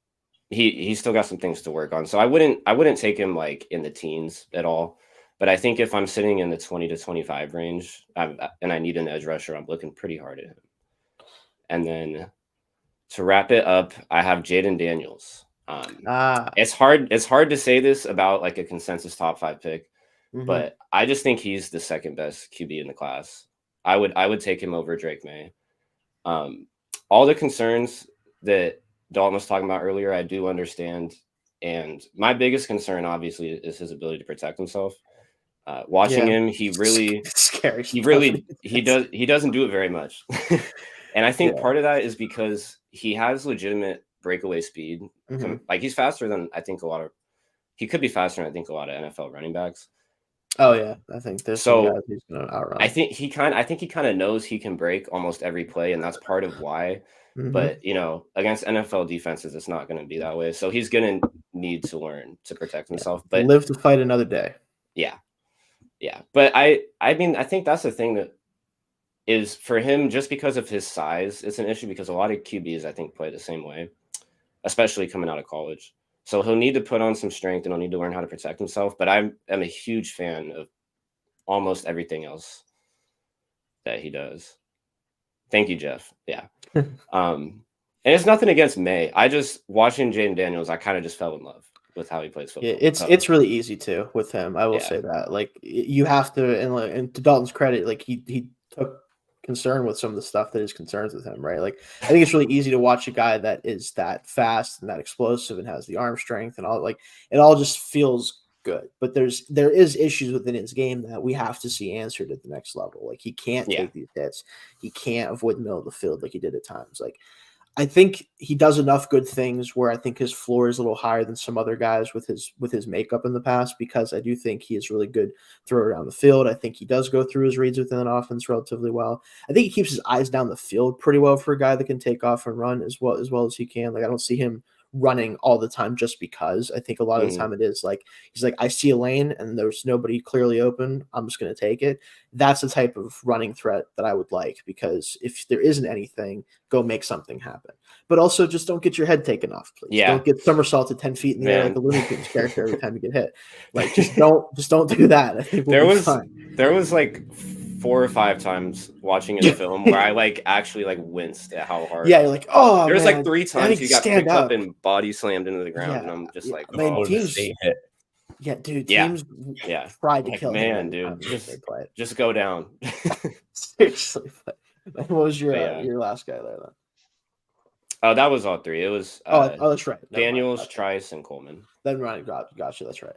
he's still got some things to work on. So I wouldn't take him like in the teens at all. But I think if I'm sitting in the 20 to 25 range and I need an edge rusher, I'm looking pretty hard at him. And then to wrap it up, I have Jaden Daniels. It's hard to say this about like a consensus top 5 pick, but I just think he's the second best QB in the class. I would take him over Drake May. All the concerns that Dalton was talking about earlier, I do understand. And my biggest concern obviously is his ability to protect himself. Watching him, he doesn't do it very much. And I think part of that is because he has legitimate breakaway speed. Like he's faster than he could be faster than I think a lot of NFL running backs. Oh yeah, I think there's some guys he's gonna outrun. I think he kind of knows he can break almost every play, and that's part of why. But against NFL defenses, it's not going to be that way. So he's going to need to learn to protect himself. But live to fight another day. Yeah. But I mean, I think that's the thing that is for him, just because of his size, it's an issue because a lot of QBs I think play the same way, especially coming out of college. So he'll need to put on some strength and he'll need to learn how to protect himself. But I'm a huge fan of almost everything else that he does. Thank you, Jeff. Yeah. And it's nothing against May. I just watching Jaden Daniels, I kind of just fell in love with how he plays football. Yeah, it's really easy too with him. I will say that. Like you have to, and to Dalton's credit, like he took concerned with some of the stuff that is concerns with him, right? Like I think it's really easy to watch a guy that is that fast and that explosive and has the arm strength and all, like it all just feels good. But there is issues within his game that we have to see answered at the next level. Like he can't take these hits. He can't avoid the middle of the field like he did at times. Like I think he does enough good things where I think his floor is a little higher than some other guys with his makeup in the past, because I do think he is really good thrower down the field. I think he does go through his reads within an offense relatively well. I think he keeps his eyes down the field pretty well for a guy that can take off and run as well as he can. Like I don't see him running all the time just because. I think a lot of the time it is like he's like, I see a lane and there's nobody clearly open, I'm just going to take it. That's the type of running threat that I would like, because if there isn't anything, go make something happen. But also just don't get your head taken off, please. Don't get somersaulted 10 feet in the air like a Looney Tunes character every time you get hit. Like just don't do that. I think there was like 4 or 5 times watching in the film where I like actually like winced at how hard. Yeah, you're like, oh, there's like 3 times you got picked up and body slammed into the ground, and I'm just like, teams hit. Yeah, dude. Teams tried to kill him. Dude, just go down. Seriously. What was your last guy there then? Oh, that was all 3. It was that's right. Daniels, Trice, and Coleman. Then Ryan got you. That's right.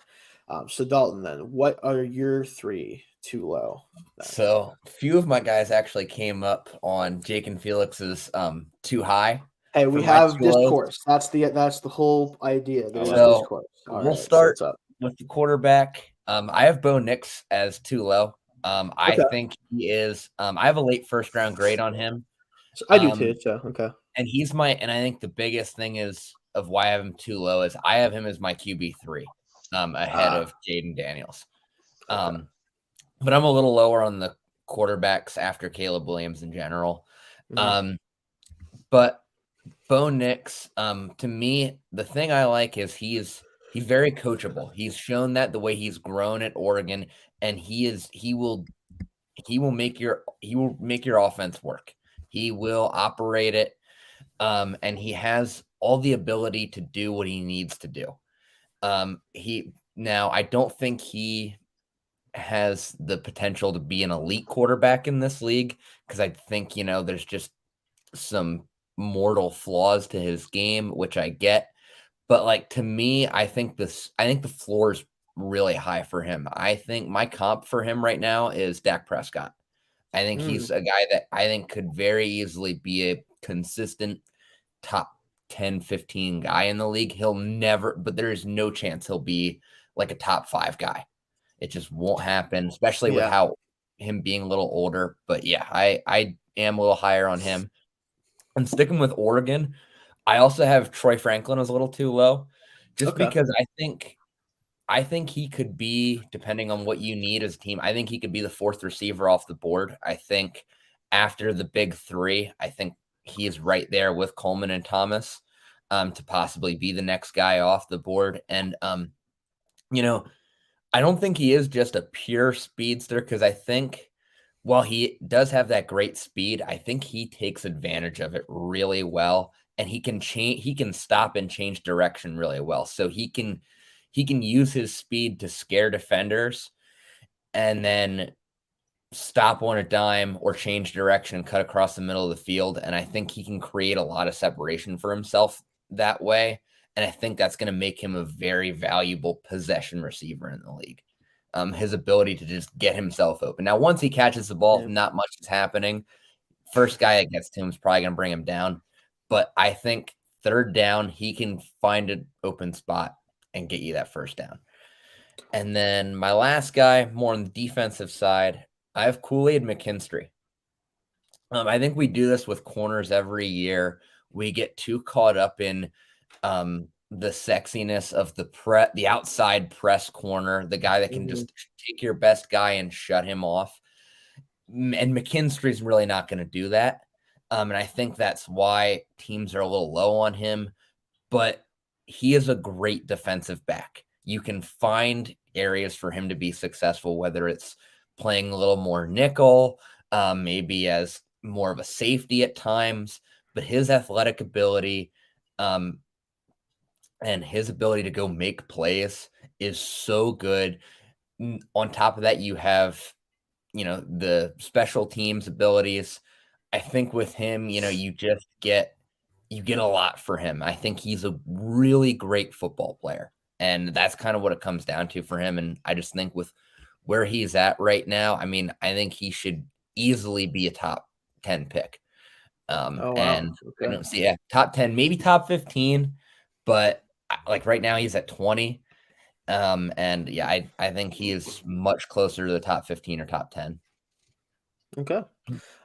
So Dalton, then what are your 3 too low? So a few of my guys actually came up on Jake and Felix's too high. Hey, we have discourse. That's the whole idea. So we'll start with the quarterback. I have Bo Nix as too low. I think he is. I have a late first round grade on him. So I do too. So okay. And and I think the biggest thing is of why I have him too low is I have him as my QB3, ahead of Jaden Daniels. But I'm a little lower on the quarterbacks after Caleb Williams in general. But Bo Nix, to me, the thing I like is he's very coachable. He's shown that the way he's grown at Oregon, and he will make your offense work. He will operate it, and he has all the ability to do what he needs to do. I don't think he has the potential to be an elite quarterback in this league, because I think, there's just some mortal flaws to his game, which I get. But like, to me, I think the floor is really high for him. I think my comp for him right now is Dak Prescott. I think he's a guy that I think could very easily be a consistent top 10, 15 guy in the league. But there is no chance he'll be like a top 5 guy. It just won't happen, especially with how him being a little older. But yeah, I am a little higher on him. And sticking with Oregon, I also have Troy Franklin as a little too low, just because I think he could be, depending on what you need as a team, I think he could be the 4th receiver off the board. I think after the big 3, I think he is right there with Coleman and Thomas to possibly be the next guy off the board. And, I don't think he is just a pure speedster, because I think while he does have that great speed, I think he takes advantage of it really well, and he can stop and change direction really well. So he can use his speed to scare defenders and then stop on a dime or change direction, cut across the middle of the field. And I think he can create a lot of separation for himself that way. And I think that's going to make him a very valuable possession receiver in the league. His ability to just get himself open. Now, once he catches the ball, not much is happening. First guy that gets to him is probably going to bring him down. But I think 3rd down, he can find an open spot and get you that first down. And then my last guy, more on the defensive side, I have Kool-Aid McKinstry. I think we do this with corners every year. We get too caught up in the sexiness of the outside press corner, the guy that can just take your best guy and shut him off. And McKinstry's really not going to do that. And I think that's why teams are a little low on him. But he is a great defensive back. You can find areas for him to be successful, whether it's playing a little more nickel, maybe as more of a safety at times. But his athletic ability and his ability to go make plays is so good. On top of that, you have the special teams abilities. I think with him, you just get a lot for him. I think he's a really great football player, and that's kind of what it comes down to for him. And I just think with where he's at right now, I mean, I think he should easily be a top 10 pick. Oh, wow. And Okay. I don't see top 10, maybe top 15, but like right now he's at 20. And yeah, I think he is much closer to the top 15 or top 10. Okay.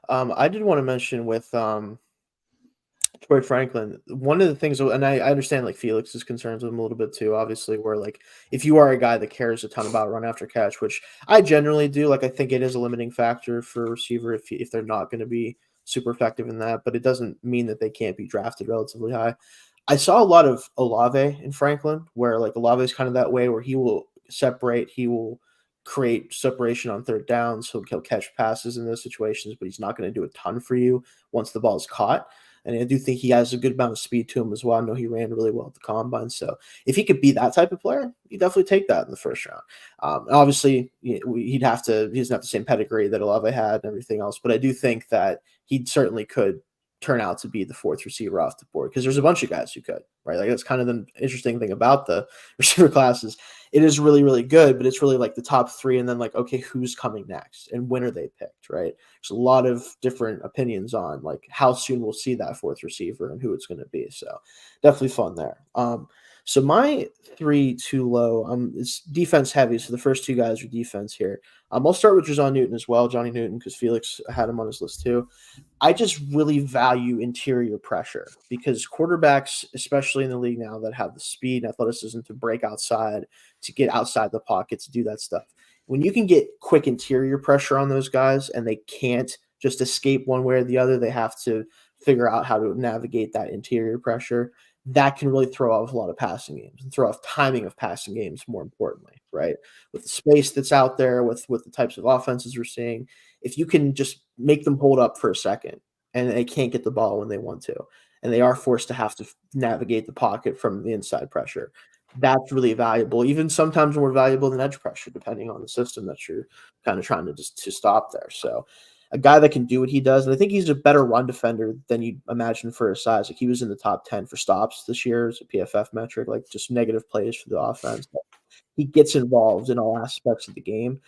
I did want to mention with Troy Franklin, one of the things, and I understand like Felix's concerns with him a little bit too, obviously, where like if you are a guy that cares a ton about run after catch, which I generally do, like I think it is a limiting factor for a receiver if they're not going to be super effective in that, but it doesn't mean that they can't be drafted relatively high. I saw a lot of Olave in Franklin, where like Olave is kind of that way, where he will separate, he will create separation on third down, so he'll catch passes in those situations, but he's not going to do a ton for you once the ball is caught. And I do think he has a good amount of speed to him as well. I know he ran really well at the combine. So if he could be that type of player, you definitely take that in the first round. Obviously, he doesn't have the same pedigree that Olave had and everything else, but I do think that he certainly could turn out to be the fourth receiver off the board because there's a bunch of guys who could, right? Like that's kind of the interesting thing about the receiver classes. It is really, really good, but it's really like the top three and then like, okay, who's coming next and when are they picked, right? There's a lot of different opinions on like how soon we'll see that fourth receiver and who it's going to be. So definitely fun there. So my 3 too low, it's defense heavy. So the first two guys are defense here. I'll start with Johnny Newton as well, Johnny Newton, because Felix had him on his list too. I just really value interior pressure because quarterbacks, especially in the league now that have the speed and athleticism to break outside, to get outside the pocket, to do that stuff. When you can get quick interior pressure on those guys and they can't just escape one way or the other, they have to figure out how to navigate that interior pressure. That can really throw off a lot of passing games and throw off timing of passing games, more importantly, right? With the space that's out there, with the types of offenses we're seeing, if you can just make them hold up for a second and they can't get the ball when they want to, and they are forced to have to navigate the pocket from the inside pressure, that's really valuable, even sometimes more valuable than edge pressure, depending on the system that you're kind of trying to stop there. So a guy that can do what he does, and I think he's a better run defender than you'd imagine for his size. Like he was in the top 10 for stops this year as a PFF metric, like just negative plays for the offense. But he gets involved in all aspects of the game.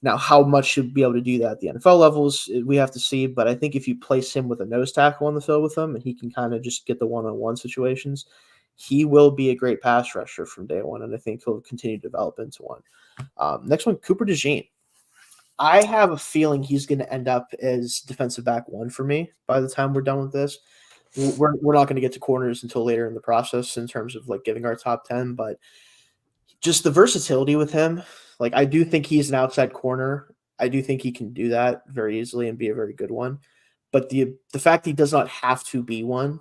Now, how much he'll be able to do that at the NFL levels, we have to see. But I think if you place him with a nose tackle on the field with him and he can kind of just get the one-on-one situations, he will be a great pass rusher from day one. And I think he'll continue to develop into one. Next one, Cooper DeJean. I have a feeling he's going to end up as defensive back 1 for me by the time we're done with this. We're not going to get to corners until later in the process in terms of like giving our top 10, but just the versatility with him. Like I do think he's an outside corner. I do think he can do that very easily and be a very good one. But the fact he does not have to be one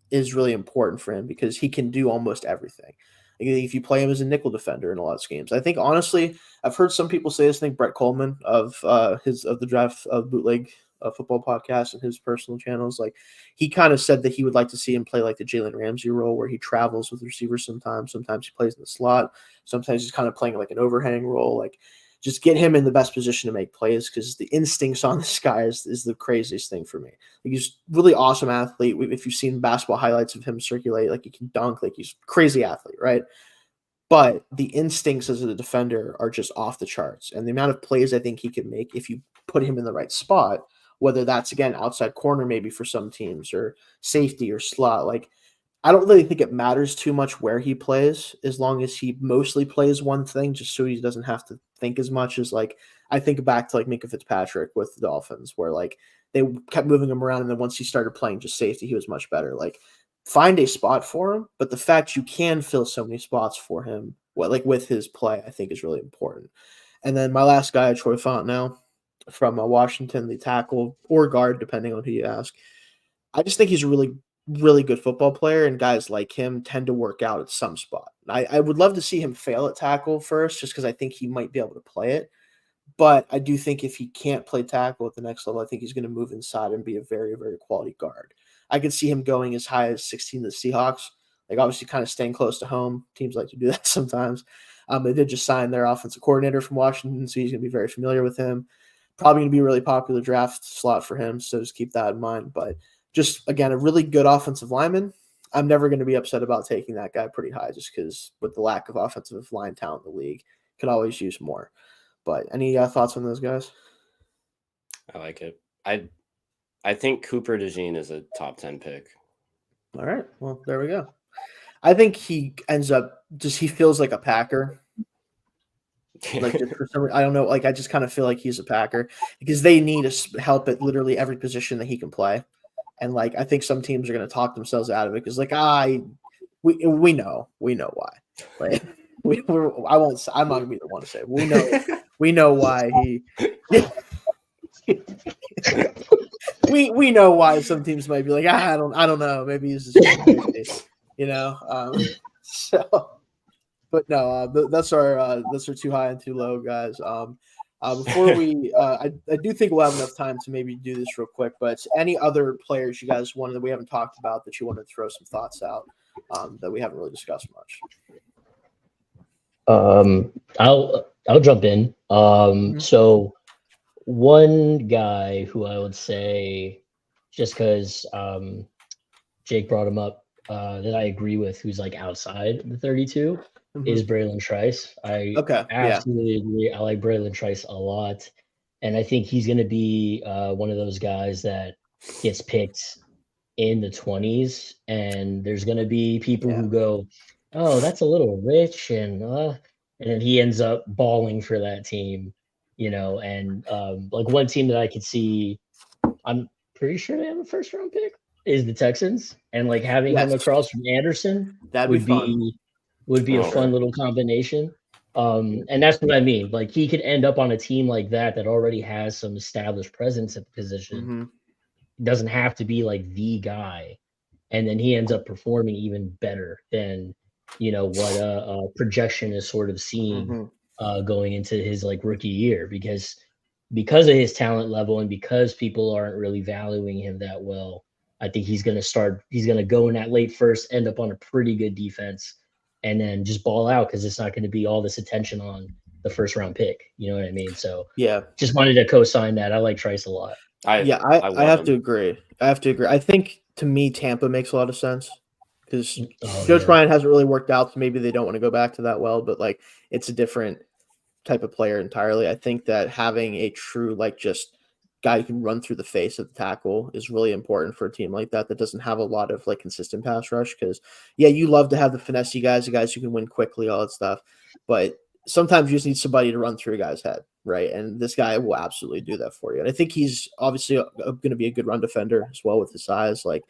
is really important for him because he can do almost everything. Like if you play him as a nickel defender in a lot of schemes, I think honestly, I've heard some people say this. I think Brett Coleman of the Draft of Bootleg Football podcast and his personal channels, like he kind of said that he would like to see him play like the Jalen Ramsey role, where he travels with receivers sometimes. Sometimes he plays in the slot. Sometimes he's kind of playing like an overhang role. Like just get him in the best position to make plays because the instincts on this guy is the craziest thing for me. Like he's really awesome athlete. If you've seen basketball highlights of him circulate, like he can dunk, like he's crazy athlete, right? But the instincts as a defender are just off the charts. And the amount of plays I think he can make if you put him in the right spot, whether that's, again, outside corner maybe for some teams or safety or slot, like I don't really think it matters too much where he plays as long as he mostly plays one thing just so he doesn't have to think as much as like I think back to like Minka Fitzpatrick with the Dolphins where like they kept moving him around and then once he started playing just safety, he was much better. Like find a spot for him, but the fact you can fill so many spots for him, like with his play, I think is really important. And then my last guy, Troy Fontenot from Washington, the tackle or guard, depending on who you ask. I just think he's a really, really good football player, and guys like him tend to work out at some spot. I would love to see him fail at tackle first, just because I think he might be able to play it. But I do think if he can't play tackle at the next level, I think he's going to move inside and be a very, very quality guard. I could see him going as high as 16 to the Seahawks, like obviously kind of staying close to home. Teams like to do that sometimes. They did just sign their offensive coordinator from Washington, so he's going to be very familiar with him. Probably going to be a really popular draft slot for him, so just keep that in mind. But just, again, a really good offensive lineman. I'm never going to be upset about taking that guy pretty high just because with the lack of offensive line talent in the league, could always use more. But any thoughts on those guys? I like it. I think Cooper DeJean is a top 10 pick. All right. Well, there we go. I think he ends up he feels like a Packer. Like just for some, I don't know. Like I just kind of feel like he's a Packer because they need help at literally every position that he can play. And like I think some teams are going to talk themselves out of it because like we know why. Like I'm not going to be the one to say it. We know why he. we know why some teams might be like I don't know, maybe he's just so. But no, that's our too high and too low, guys. Before we, I do think we'll have enough time to maybe do this real quick. But any other players you guys wanted that we haven't talked about that you want to throw some thoughts out that we haven't really discussed much? I'll jump in. So one guy who I would say, just because Jake brought him up, that I agree with, who's like outside the 32. Is Braylon Trice. I absolutely agree. I like Braylon Trice a lot. And I think he's going to be one of those guys that gets picked in the 20s. And there's going to be people who go, oh, that's a little rich. And then he ends up balling for that team, and like one team that I could see, I'm pretty sure they have a first round pick, is the Texans. And like having him across from Anderson would be a fun little combination. And that's what I mean. Like he could end up on a team like that already has some established presence at the position. Doesn't have to be like the guy. And then he ends up performing even better than, what a projection is sort of seeing going into his like rookie year because of his talent level and because people aren't really valuing him that well. I think he's going to go in that late first, end up on a pretty good defense, and then just ball out because it's not going to be all this attention on the first round pick. You know what I mean? So just wanted to co-sign that. I like Trice a lot. I have to agree. I think to me, Tampa makes a lot of sense because Joe Ryan hasn't really worked out. So maybe they don't want to go back to that well, but like it's a different type of player entirely. I think that having a true, like just guy who can run through the face of the tackle is really important for a team like that doesn't have a lot of like consistent pass rush because you love to have the finesse guys, the guys who can win quickly, all that stuff, but sometimes you just need somebody to run through a guy's head, right? And this guy will absolutely do that for you. And I think he's obviously going to be a good run defender as well with his size. Like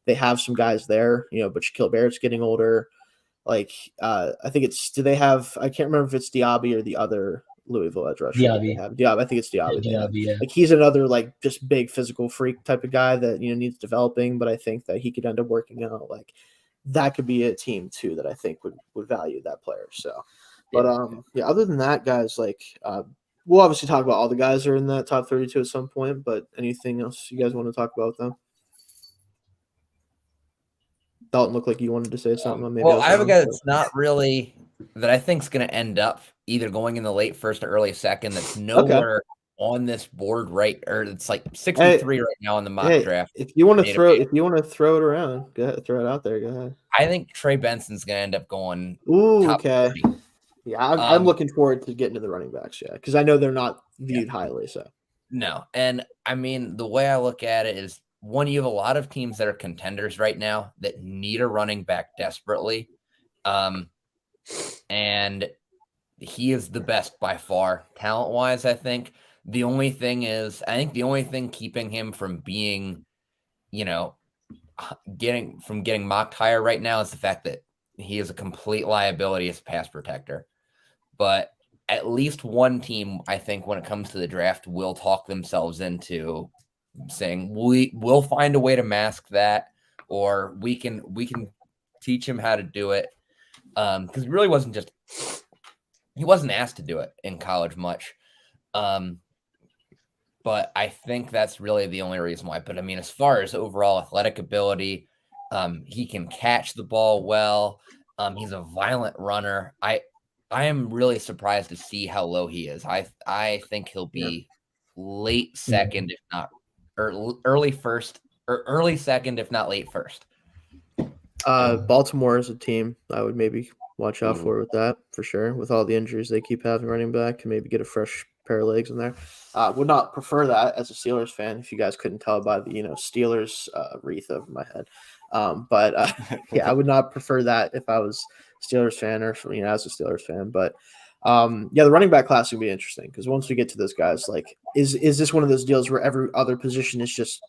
they have some guys there, but Shaquille Barrett's getting older. Like I think I can't remember if it's Diaby or the other Louisville edge rusher. Diaby. I think it's Diaby. Yeah. Like he's another like just big physical freak type of guy that needs developing, but I think that he could end up working out. Like that could be a team too that I think would value that player. So, but other than that, guys, like we'll obviously talk about all the guys that are in that top 32 at some point. But anything else you guys want to talk about them? Dalton, looked like you wanted to say something. Maybe I have a guy that's not really that I think is going to end up either going in the late first or early second. That's nowhere on this board, right? Or it's like 63 right now in the mock draft. If you want to throw it around, go ahead, throw it out there. Go ahead. I think Trey Benson's going to end up going. Top 30. Yeah, I'm looking forward to getting to the running backs. Yeah, because I know they're not viewed highly. So no, and I mean the way I look at it is. One, you have a lot of teams that are contenders right now that need a running back desperately. And he is the best by far, talent-wise, I think. The only thing keeping him from being, getting mocked higher right now is the fact that he is a complete liability as a pass protector. But at least one team, I think, when it comes to the draft, will talk themselves into saying we'll find a way to mask that, or we can teach him how to do it. Because it really he wasn't asked to do it in college much. But I think that's really the only reason why. But I mean, as far as overall athletic ability, he can catch the ball well. He's a violent runner. I am really surprised to see how low he is. I think he'll be late second, if not early first, or early second, if not late first. Baltimore is a team I would maybe watch out for with that, for sure. With all the injuries they keep having running back, and maybe get a fresh pair of legs in there. Would not prefer that as a Steelers fan, if you guys couldn't tell by the Steelers wreath over my head. But yeah, I would not prefer that if I was a Steelers fan, or as a Steelers fan. But yeah, the running back class would be interesting, because once we get to those guys, like, is this one of those deals where every other position is just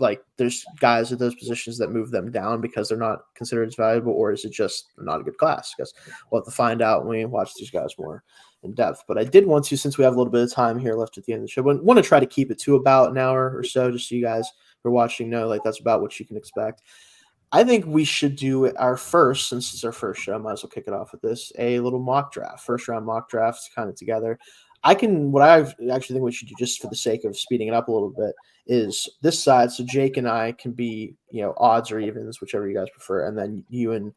like there's guys at those positions that move them down because they're not considered as valuable, or is it just not a good class? Because we'll have to find out when we watch these guys more in depth. But I did want to, since we have a little bit of time here left at the end of the show, want to try to keep it to about an hour or so, just so you guys who are watching know like that's about what you can expect. I think we should do our first, since it's our first show, might as well kick it off with this, a little mock draft, first round mock drafts kind of together. What I actually think we should do, just for the sake of speeding it up a little bit, is this side. So Jake and I can be, odds or evens, whichever you guys prefer. And then you and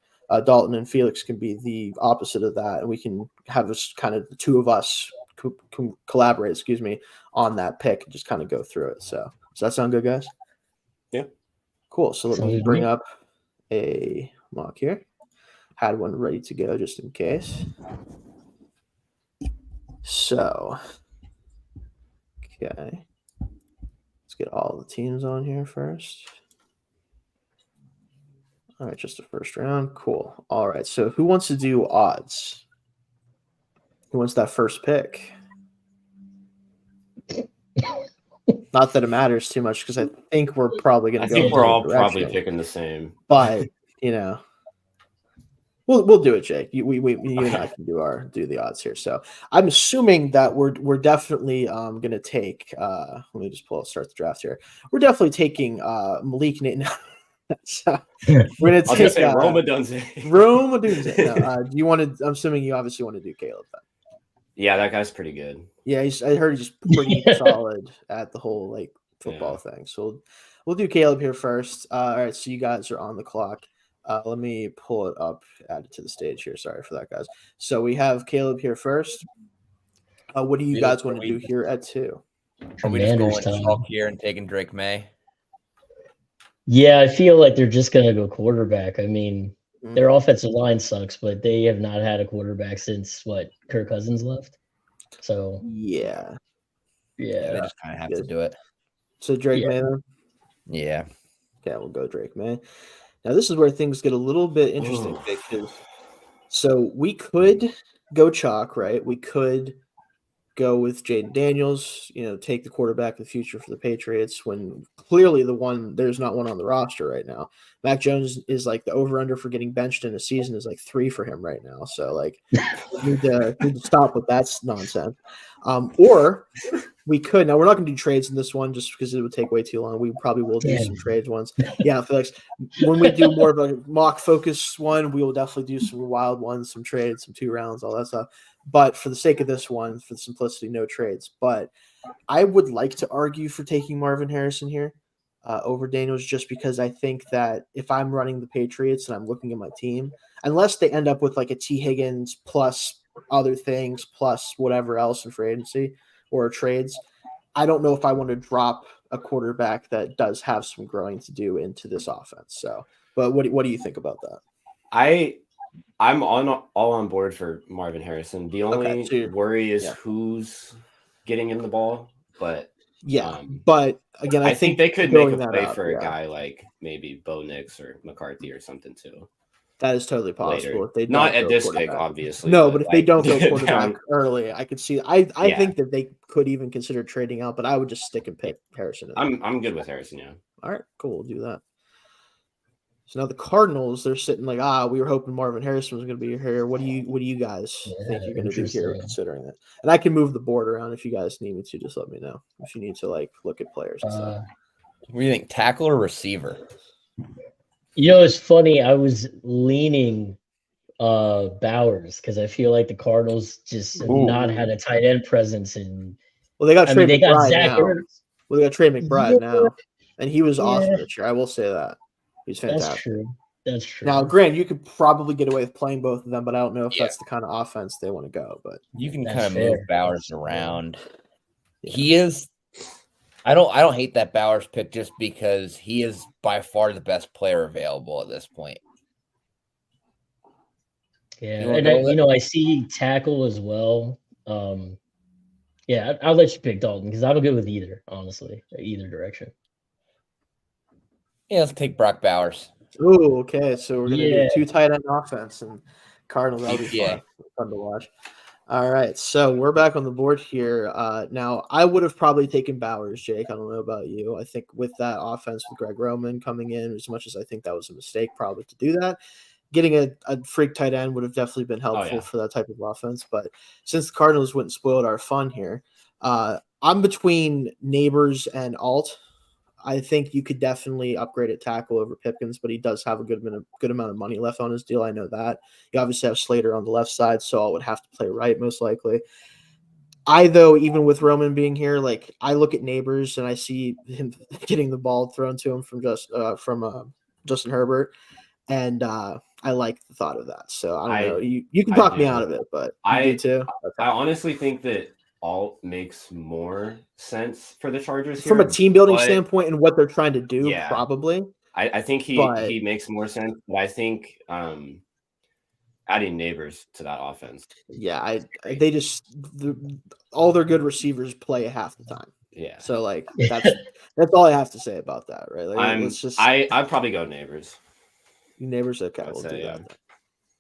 Dalton and Felix can be the opposite of that. And we can have this kind of the two of us collaborate, on that pick and just kind of go through it. So does that sound good, guys? Yeah. Cool. So let me bring up a mock here. Had one ready to go just in case. So, okay. Let's get all the teams on here first. All right, just the first round. Cool. All right, so who wants to do odds? Who wants that first pick? Not that it matters too much, because I think we're probably going to go. I think we're all probably picking the same. But, we'll do it, Jake. You and I can do the odds here. So I'm assuming that we're definitely going to take. Let me just start the draft here. We're definitely taking Malik Nate. So we're going to take Rome Odunze. Rome Odunze. Do you want to? I'm assuming you obviously want to do Caleb then. Yeah, that guy's pretty good. Yeah, I heard he's pretty solid at the whole football thing. So we'll do Caleb here first. All right, so you guys are on the clock. Let me pull it up, add it to the stage here. Sorry for that, guys. So we have Caleb here first. What do you guys want to do here at 2? Are we just going chalk here and taking Drake May? Yeah, I feel like they're just going to go quarterback. I mean, their offensive line sucks, but they have not had a quarterback since, Kirk Cousins left? So yeah, they just kind of have to do it. So Drake May then? Yeah. Okay, we'll go Drake May. Now this is where things get a little bit interesting, because so we could go chalk, right? We could go with Jaden Daniels, take the quarterback of the future for the Patriots, when clearly there's not one on the roster right now. Mac Jones is the over-under for getting benched in a season is 3 for him right now. So need to stop with that nonsense. Or we could, now we're not going to do trades in this one just because it would take way too long. We probably will do some trades ones. Yeah, Felix, when we do more of a mock focus one, we will definitely do some wild ones, some trades, some 2 rounds, all that stuff. But for the sake of this one, for the simplicity, no trades. But I would like to argue for taking Marvin Harrison here over Daniels, just because I think that if I'm running the Patriots and I'm looking at my team, unless they end up with a T. Higgins plus other things plus whatever else in free agency or trades, I don't know if I want to drop a quarterback that does have some growing to do into this offense. So, but what do you think about that? I'm all on board for Marvin Harrison. The only worry is who's getting him the ball, but but again, I think they could make a play for a guy like maybe Bo Nix or McCarthy or something too. That is totally possible. If they don't not at this pick, obviously. No, but if they don't go quarterback early, I could see. I think that they could even consider trading out, but I would just stick and pick Harrison. I'm good with Harrison. Yeah. All right, cool. We'll do that. So now the Cardinals, they're sitting we were hoping Marvin Harrison was going to be here. What do you guys think you're going to do here, considering that? And I can move the board around if you guys need me to. Just let me know if you need to look at players and stuff. What do you think, tackle or receiver? It's funny. I was leaning Bowers because I feel like the Cardinals just have not had a tight end presence Well, they got Trey they got McBride Zach now. Ertz. Well, they got Trey McBride now, and he was awesome this year. I will say that. He's fantastic. That's true. Now, Grant, you could probably get away with playing both of them, but I don't know if that's the kind of offense they want to go. But you can kind of move Bowers around. Yeah. I don't hate that Bowers pick just because he is by far the best player available at this point. Yeah, You wanna and go with it? I see tackle as well. Yeah, I'll let you pick Dalton because I'm good with either, honestly, either direction. Yeah, let's take Brock Bowers. Ooh, okay. So we're gonna do Yeah. a 2 tight end offense and Cardinals. That'll be EPA. fun to watch. All right, so we're back on the board here. Now, I would have probably taken Bowers, Jake. I don't know about you. I think with that offense with Greg Roman coming in, as much as I think that was a mistake probably to do that, getting a freak tight end would have definitely been helpful for that type of offense. But since the Cardinals went and spoiled our fun here, I'm between Neighbors and Alt. I think you could definitely upgrade at tackle over Pipkins, but he does have a good amount of money left on his deal. I know that. You obviously have Slater on the left side, so I would have to play right most likely. Though, even with Roman being here, like I look at Neighbors and I see him getting the ball thrown to him from Justin Herbert, and I like the thought of that. So I don't know. You can talk me out of it, but you do too. Okay. I honestly think that Alt makes more sense for the Chargers from here, a team building standpoint and what they're trying to do. Yeah. Probably. I think he makes more sense, but I think adding Neighbors to that offense. Yeah, they just all their good receivers play half the time. Yeah. So like that's all I have to say about that, right? Like let's just I'd probably go Neighbors. Neighbors, okay, we'll do that.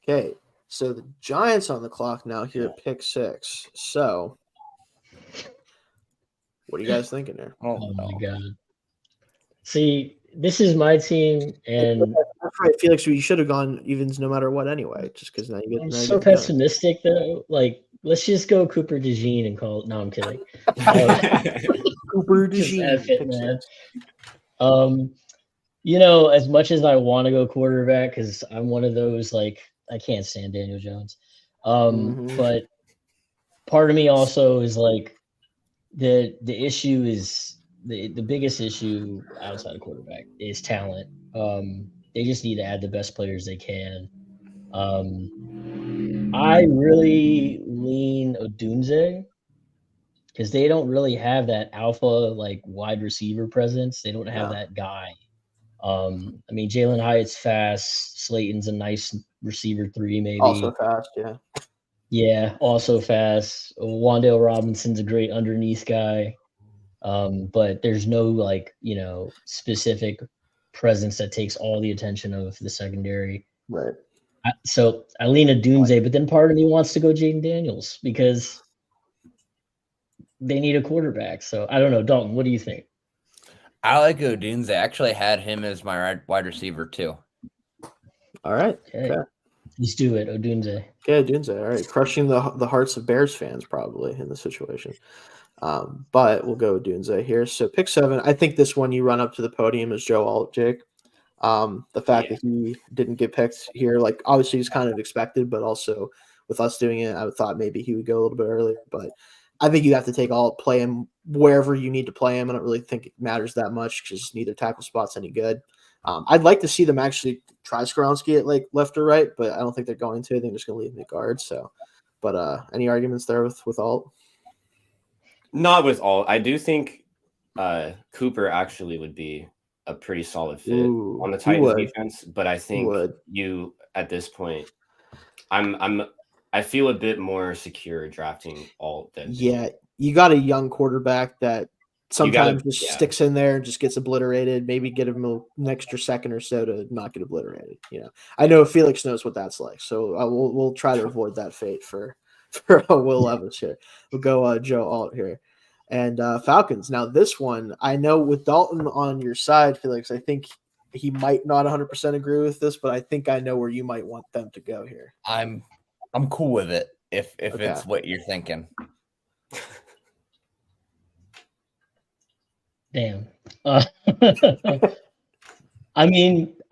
Okay. So the Giants on the clock now here at pick 6. So what are you guys thinking here? Oh my god. See, this is my team, and that's right, Felix. You should have gone evens no matter what anyway, just because now you get. I'm so pessimistic though. Like, let's just go Cooper DeJean and call it. No, I'm kidding. Cooper DeJean. As much as I want to go quarterback, because I'm one of those like I can't stand Daniel Jones. But part of me also is like the issue is. The biggest issue outside of quarterback is talent. They just need to add the best players they can. I really lean Odunze because they don't really have that alpha like wide receiver presence. They don't have that guy. Jalen Hyatt's fast. Slayton's a nice receiver 3, maybe. Also fast, yeah. Yeah, also fast. Wan'Dale Robinson's a great underneath guy. But there's no specific presence that takes all the attention of the secondary. Right. So I lean Odunze, but then part of me wants to go Jaden Daniels because they need a quarterback. So I don't know. Dalton, what do you think? I like Odunze. I actually had him as my wide receiver too. All right. Okay. Let's do it, Odunze. Okay, Odunze. All right. Crushing the hearts of Bears fans probably in this situation. But we'll go with Odunze here. So pick 7. I think this one you run up to the podium is Joe Alt, Jake. The fact that he didn't get picked here, like obviously he's kind of expected, but also with us doing it, I thought maybe he would go a little bit earlier. But I think you have to take Alt, play him wherever you need to play him. I don't really think it matters that much because neither tackle spot's any good. I'd like to see them actually try Skoronski at like left or right, but I don't think they're going to. They're just going to leave him at guard. So, but any arguments there with Alt? Not with Alt. I do think Cooper actually would be a pretty solid fit on the Titans defense, but I think you at this point, I feel a bit more secure drafting Alt than you got a young quarterback that sometimes sticks in there and just gets obliterated. Maybe get him an extra second or so to not get obliterated. I know Felix knows what that's like, so we'll try to avoid that fate for Will Levis here. We'll go Joe Alt here. And Falcons. Now, this one, I know with Dalton on your side, Felix, I think he might not 100% agree with this, but I think I know where you might want them to go here. I'm cool with it if it's what you're thinking. Damn. I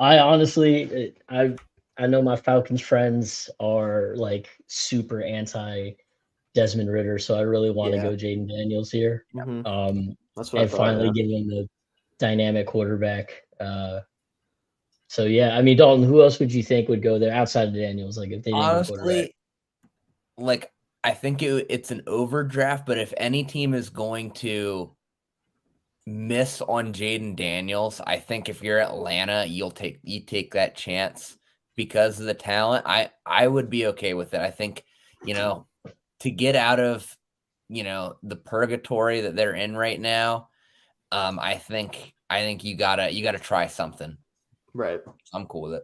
honestly, I know my Falcons friends are like super anti Desmond Ridder, so I really want to go Jaden Daniels here. Mm-hmm. That's what and finally give him the dynamic quarterback. Dalton, who else would you think would go there outside of Daniels? Like if they didn't honestly, like I think it's an overdraft, but if any team is going to miss on Jaden Daniels. I think if you're Atlanta, you take that chance because of the talent. I would be okay with it. I think, to get out of, the purgatory that they're in right now, I think you gotta try something. Right. I'm cool with it.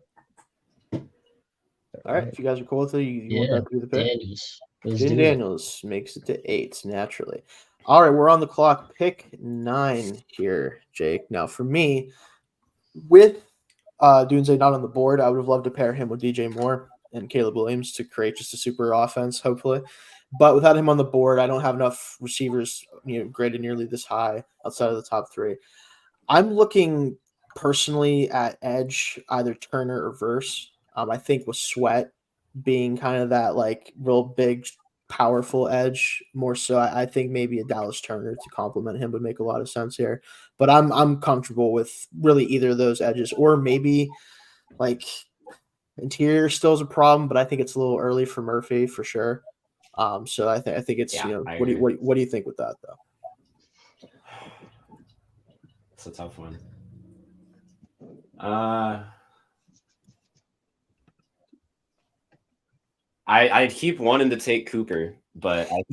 All right. If you guys are cool with it, you want that to be the pick? Daniels. Jaden Daniels makes it to 8 naturally. All right, we're on the clock. Pick 9 here, Jake. Now, for me, with Dunze not on the board, I would have loved to pair him with DJ Moore and Caleb Williams to create just a super offense, hopefully. But without him on the board, I don't have enough receivers, graded nearly this high outside of the top 3. I'm looking personally at edge, either Turner or Verse. I think with Sweat being kind of that like real big, powerful edge more so, I think maybe a Dallas Turner to complement him would make a lot of sense here. But I'm comfortable with really either of those edges, or maybe like interior still is a problem, but I think it's a little early for Murphy for sure. So I think it's what do you think with that though? It's a tough one. I keep wanting to take Cooper, but I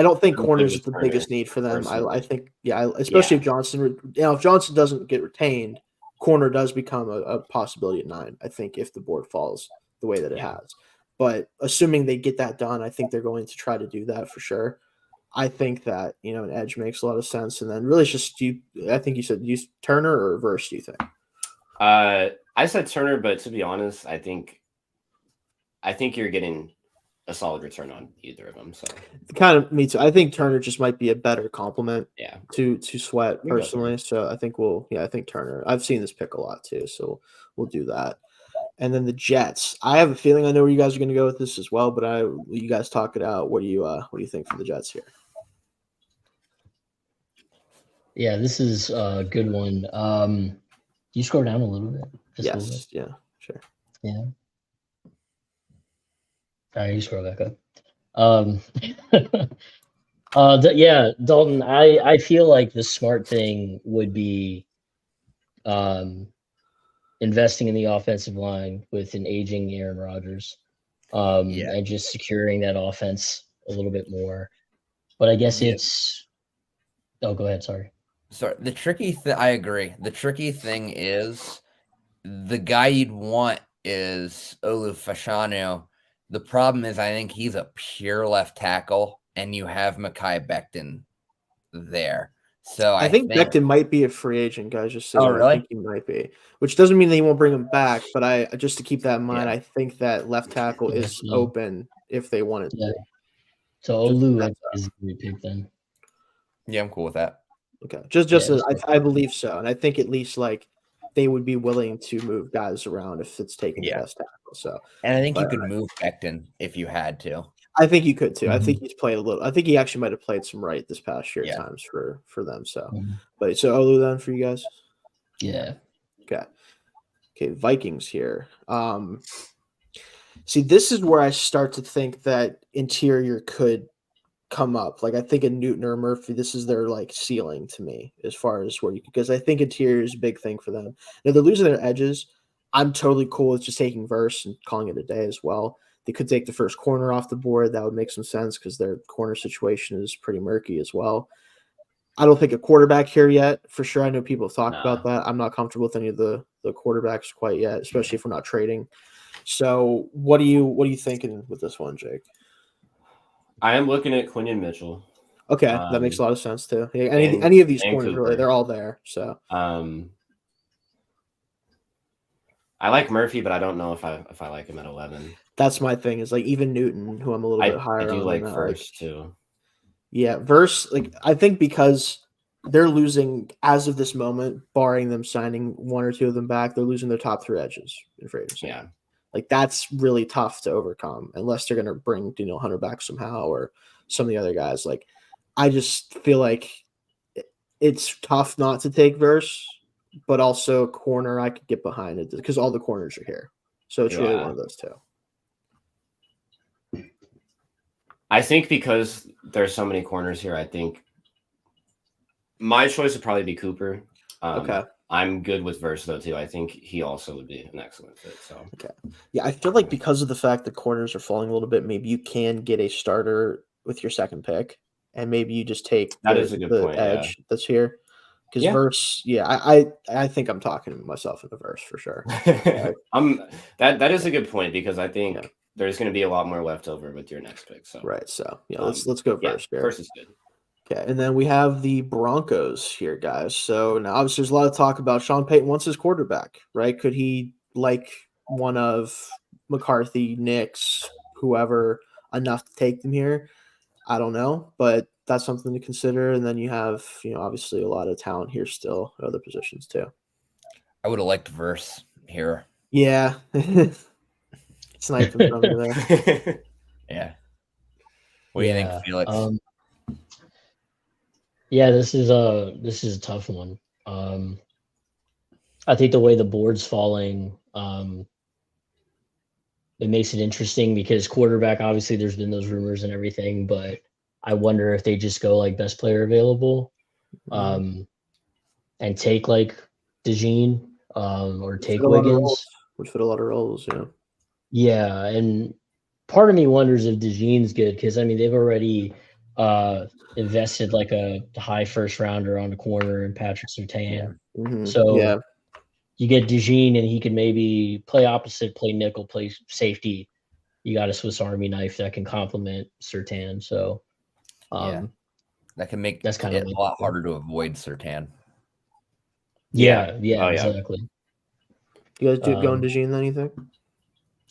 don't think corners is the biggest need for them. I think especially if Johnson, if Johnson doesn't get retained, corner does become a possibility at 9. I think if the board falls the way that it has, but assuming they get that done, I think they're going to try to do that for sure. I think that an edge makes a lot of sense, and then really it's just I think you said use Turner or Verse. Do you think? I said Turner, but to be honest, I think you're getting a solid return on either of them. So kind of me too. I think Turner just might be a better complement. Yeah. To Sweat personally. So I think I think Turner. I've seen this pick a lot too, so we'll do that. And then the Jets. I have a feeling I know where you guys are going to go with this as well, but you guys talk it out. What do you think for the Jets here? Yeah, this is a good one. Can you scroll down a little bit? Yes. A little bit? Yeah. Sure. Yeah. All right, you scroll back up. Dalton, I feel like the smart thing would be investing in the offensive line with an aging Aaron Rodgers, and just securing that offense a little bit more. But I guess it's – oh, go ahead. Sorry. The tricky thing – I agree. The tricky thing is the guy you'd want is Olu Fashanu. The problem is I think he's a pure left tackle, and you have Mekhi Becton there. So I think Becton might be a free agent, guys. Just saying. Oh, really? I think he might be, which doesn't mean they won't bring him back. But just to keep that in mind, I think that left tackle is open if they wanted to. So Olu is a great pick then. Yeah, I'm cool with that. Okay, I believe so, and I think at least like they would be willing to move guys around if it's taking the best tackle. So, and I think you could move Becton if you had to. I think you could too. I think he's played a little. I think he actually might have played some right this past year at times for them. So, but so Olu then for you guys. Yeah. Okay. Vikings here. See, this is where I start to think that interior could come up. Like I think a Newton or a Murphy, this is their like ceiling to me as far as where because I think interior is a big thing for them. Now they're losing their edges. I'm totally cool with just taking Verse and calling it a day as well. They could take the first corner off the board. That would make some sense because their corner situation is pretty murky as well. I don't think a quarterback here yet, for sure. I know people have talked about that. I'm not comfortable with any of the quarterbacks quite yet, especially if we're not trading. So what are you thinking with this one, Jake? I am looking at Quinion Mitchell. Okay, that makes a lot of sense too. Yeah, any of these corners really, they're all there. So I like Murphy, but I don't know if I like him at 11. That's my thing. Is like even Newton, who I'm a little bit higher on. I do like Verse too. Yeah, Verse. Like I think because they're losing as of this moment, barring them signing one or two of them back, they're losing their top 3 edges in free agency. Yeah, like that's really tough to overcome unless they're going to bring Hunter back somehow or some of the other guys. Like I just feel like it's tough not to take Verse. But also corner, I could get behind it because all the corners are here. So it's really one of those two. I think because there's so many corners here, I think My choice would probably be Cooper. Okay. I'm good with Verse though too. I think he also would be an excellent fit. So Okay. Yeah, I feel like because of the fact that corners are falling a little bit, maybe you can get a starter with your second pick, and maybe you just take that is a good point. edge that's here. Because Yeah. Verse, I think I'm talking myself in the Verse for sure. That is a good point because I think there's going to be a lot more left over with your next pick. So right. So let's go Verse here. Verse is good. Okay, and then we have the Broncos here, guys. So now obviously there's a lot of talk about Sean Payton wants his quarterback, right? Could he like one of McCarthy, Nix, whoever enough to take them here? I don't know, but that's something to consider. And then you have, obviously a lot of talent here still at other positions too. I would have liked Verse here. Yeah. Sniping from there. Yeah. What do you think, Felix? Yeah, this is a tough one. I think the way the board's falling, it makes it interesting because quarterback, obviously there's been those rumors and everything, but I wonder if they just go like best player available, and take like DeJean, or take Wiggins. Would fit a lot of roles, yeah. Yeah, and part of me wonders if DeJean's good because I mean they've already invested like a high first rounder on the corner and Patrick Surtain. So you get DeJean and he can maybe play opposite, play nickel, play safety. You got a Swiss Army knife that can complement Surtain. So that can make that's kind it of a lot harder to avoid Surtain. Yeah, exactly. You guys do going DeJean then, you think?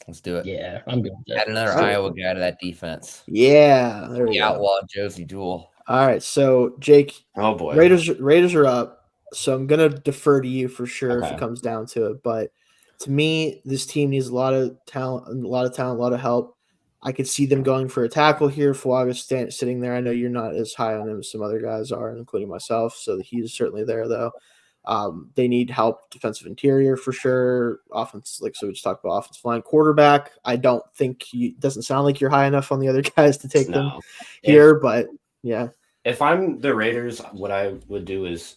Let's do it. Yeah, I'm good with that. Add another Iowa guy to that defense. Yeah, there we go. Outlaw Josie Jewell. All right, so Jake. Oh boy, Raiders are up. So I'm gonna defer to you for sure if it comes down to it. But to me, this team needs a lot of talent, a lot of help. I could see them going for a tackle here. Fuaga's sitting there. I know you're not as high on him as some other guys are, including myself. So he's certainly there though. They need help defensive interior for sure. Offense, so we just talked about offensive line. Quarterback, I don't think doesn't sound like you're high enough on the other guys to take them here, but yeah. If I'm the Raiders, what I would do is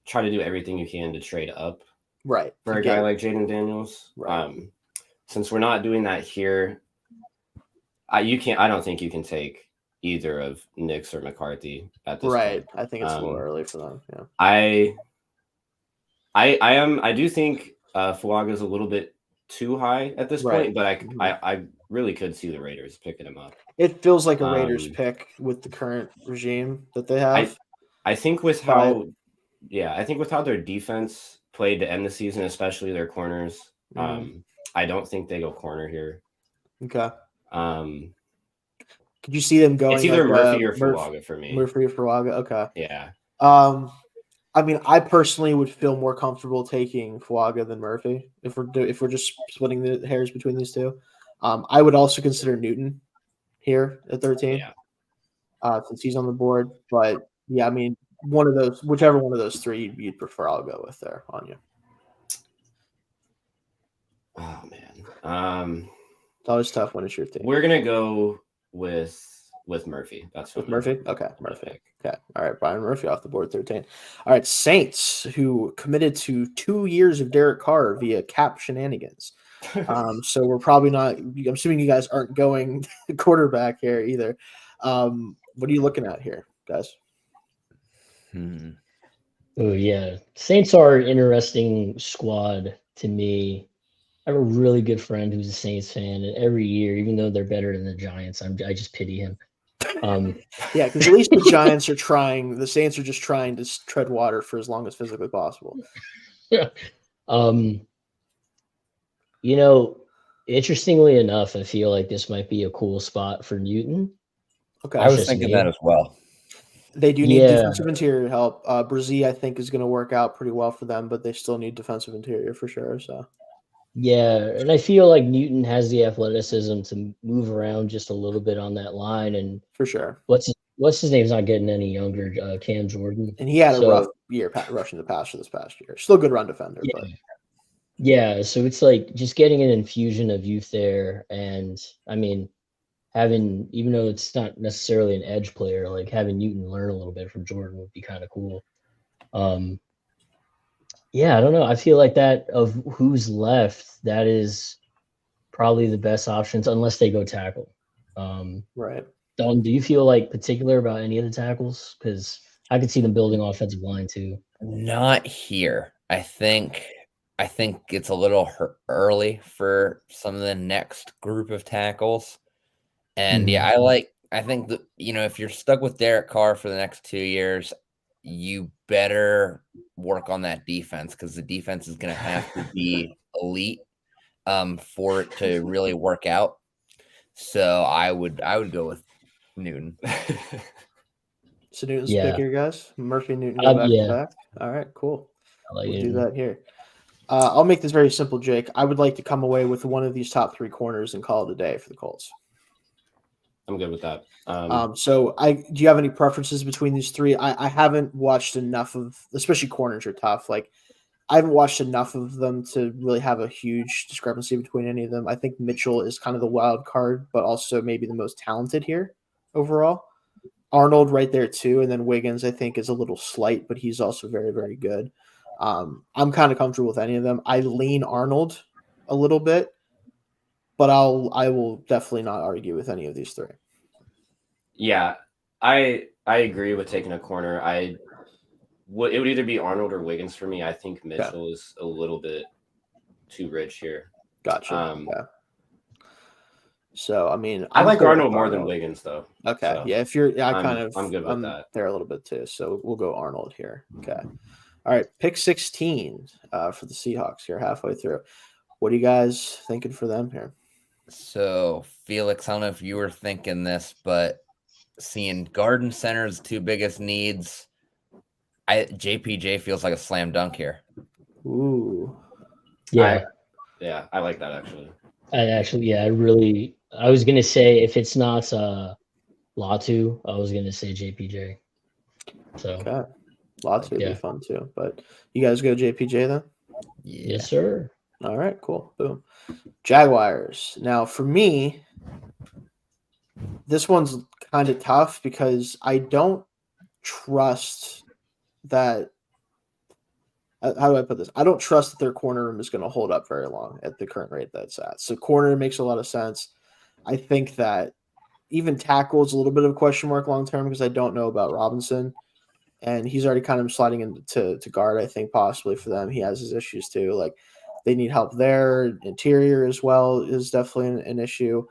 try to do everything you can to trade up. Right. For a guy like Jaden Daniels. Right. Since we're not doing that here, I don't think you can take either of Nix or McCarthy at this point. I think it's a little early for them. Yeah. I do think Fuaga is a little bit too high at this point, but I really could see the Raiders picking him up. It feels like a Raiders pick with the current regime that they have. I think with how their defense played to end the season, especially their corners, I don't think they go corner here. Okay. Could you see them going? It's either Murphy or Fuaga for me. Murphy or Fuaga. Okay. Yeah. I mean, I personally would feel more comfortable taking Fuaga than Murphy if we're just splitting the hairs between these two. I would also consider Newton here at 13, since he's on the board. But yeah, I mean, whichever one of those three you'd prefer, I'll go with there on you. Oh man, it's always tough when it's your team. We're gonna go with Murphy. That's with Murphy. Okay, Murphy. Okay, all right. Brian Murphy off the board, 13. All right, Saints, who committed to 2 years of Derek Carr via cap shenanigans. So we're probably not. I'm assuming you guys aren't going quarterback here either. What are you looking at here, guys? Oh yeah, Saints are an interesting squad to me. I have a really good friend who's a Saints fan, and every year, even though they're better than the Giants, I just pity him. Yeah, because at least the Giants are trying. The Saints are just trying to tread water for as long as physically possible. Interestingly enough, I feel like this might be a cool spot for Newton. Okay, I was thinking that as well. They do need defensive interior help. Brzee, I think, is going to work out pretty well for them, but they still need defensive interior for sure. So. Yeah, and I feel like Newton has the athleticism to move around just a little bit on that line, and for sure. What's his name's not getting any younger, Cam Jordan, and he had a rough year rushing the passer this past year. Still a good run defender, but so it's like just getting an infusion of youth there, and I mean, even though it's not necessarily an edge player, like having Newton learn a little bit from Jordan would be kind of cool. Yeah, I don't know. I feel like that of who's left, that is probably the best options unless they go tackle. Right. Dalton, do you feel like particular about any of the tackles? Because I could see them building offensive line too. Not here. I think it's a little early for some of the next group of tackles. And yeah, I think that, if you're stuck with Derek Carr for the next 2 years, you better work on that defense, because the defense is going to have to be elite for it to really work out. So I would go with Newton. So Newton's pick here, guys. Murphy and Newton go back to back. All right, cool. We'll do that here. I'll make this very simple, Jake. I would like to come away with one of these top 3 corners and call it a day for the Colts. I'm good with that. So do you have any preferences between these 3? I haven't watched enough of, especially corners are tough. Like, I haven't watched enough of them to really have a huge discrepancy between any of them. I think Mitchell is kind of the wild card, but also maybe the most talented here overall. Arnold right there too, and then Wiggins I think is a little slight, but he's also very, very good. I'm kind of comfortable with any of them. I lean Arnold a little bit, but I will definitely not argue with any of these 3. Yeah, I agree with taking a corner. It would either be Arnold or Wiggins for me. I think Mitchell is a little bit too rich here. Gotcha. So, I mean, I like Arnold more than Wiggins, though. Okay. So yeah. If you're, I'm good with that. There a little bit too. So we'll go Arnold here. Okay. All right. Pick 16 for the Seahawks here, halfway through. What are you guys thinking for them here? So, Felix, I don't know if you were thinking this, but seeing Garden Center's 2 biggest needs, JPJ feels like a slam dunk here. Ooh. Yeah. I like that actually. I was gonna say if it's not Latu, I was gonna say JPJ. So okay. Latu would be fun too. But you guys go JPJ then? Yeah. Yes, sir. All right, cool. Boom. Jaguars. Now for me, this one's kind of tough because I don't trust that. How do I put this? I don't trust that their corner room is going to hold up very long at the current rate that's at. So corner makes a lot of sense. I think that even tackle is a little bit of a question mark long term because I don't know about Robinson, and he's already kind of sliding into guard. I think possibly for them, he has his issues too. Like they need help there. Interior as well is definitely an issue.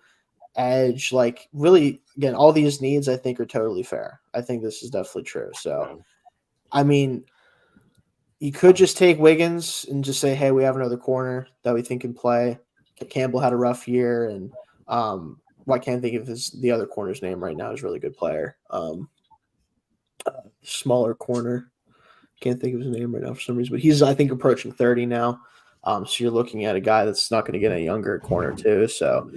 Edge, like really, again, all these needs I think are totally fair. I think this is definitely true. So, I mean. You could just take Wiggins and just say, hey, we have another corner that we think can play. Campbell had a rough year, and I can't think of the other corner's name right now. He's a really good player. Smaller corner. Can't think of his name right now for some reason, but he's, I think, approaching 30 now. So you're looking at a guy that's not going to get any younger at corner too. So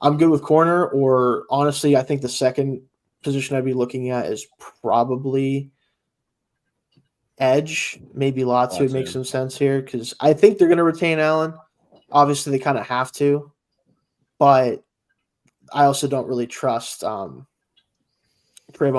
I'm good with corner, or honestly, I think the second position I'd be looking at is probably edge. Maybe Latu would make some sense here because I think they're going to retain Allen. Obviously, they kind of have to, but I also don't really trust Trayvon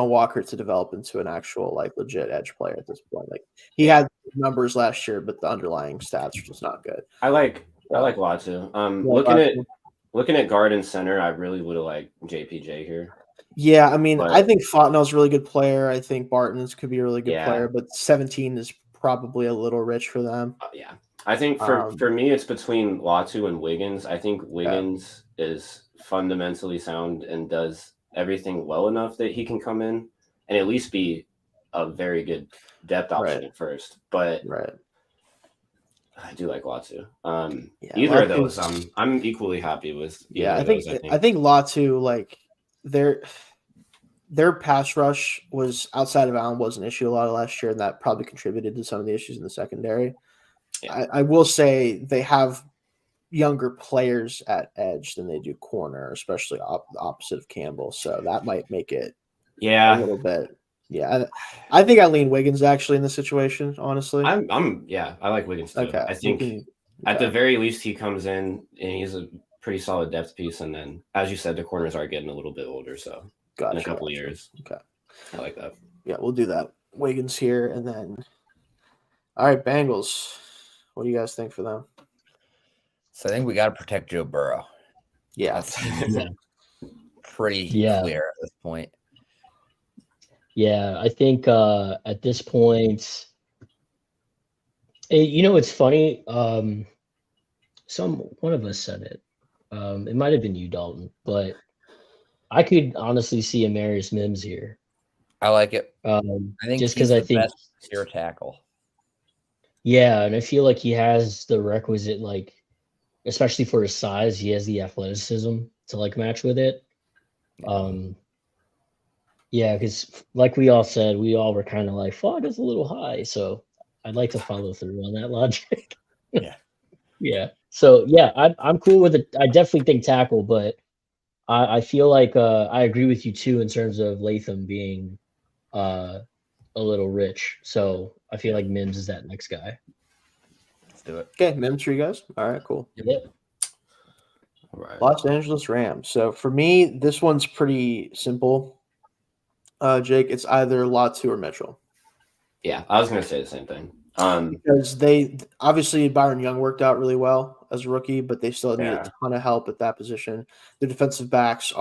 Walker to develop into an actual like legit edge player at this point. Like he had numbers last year, but the underlying stats are just not good. I like Latu. Looking at guard and center, I really would have liked JPJ here. Yeah, I mean, I think Fontenot's a really good player. I think Barton's could be a really good player, but 17 is probably a little rich for them. I think for me, it's between Latu and Wiggins. I think Wiggins is fundamentally sound and does everything well enough that he can come in and at least be a very good depth option at first. But I do like Latu. Either of those, I'm equally happy with. I think Latu, like their pass rush was outside of Allen was an issue a lot of last year, and that probably contributed to some of the issues in the secondary. I will say they have younger players at edge than they do corner, especially the opposite of Campbell. So that might make it a little bit. Yeah, I think I lean Wiggins actually in this situation. Honestly, I like Wiggins too. Okay. I think at the very least he comes in and he's a pretty solid depth piece, and then as you said, the corners are getting a little bit older, so in a couple of years. Okay, I like that. Yeah, we'll do that. Wiggins here, and then All right, Bengals. What do you guys think for them? So I think we got to protect Joe Burrow. Yeah. That's Yeah. pretty Yeah. clear at this point. Yeah, I think at this point, it's funny. One of us said it. It might have been you, Dalton, but I could honestly see Amarius Mims here. I like it. I think just he's because I the think, best pure tackle. yeah, and I feel like he has the requisite, like, especially for his size, he has the athleticism to like match with it. Yeah, because like we all said, we all were kind of like, "Fuck, it's a little high." So I'd like to follow through on that logic. Yeah. Yeah. So yeah, I'm cool with it. I definitely think tackle, but I feel like I agree with you too in terms of Latham being a little rich. So I feel like Mims is that next guy. Let's do it. Okay, Mims for you guys. All right, cool. Yep. All right. Los Angeles Rams. So for me, this one's pretty simple. Jake, it's either Latu or Mitchell. Yeah, I was gonna say the same thing. Because they obviously Byron Young worked out really well as a rookie, but they still need a ton of help at that position. The defensive backs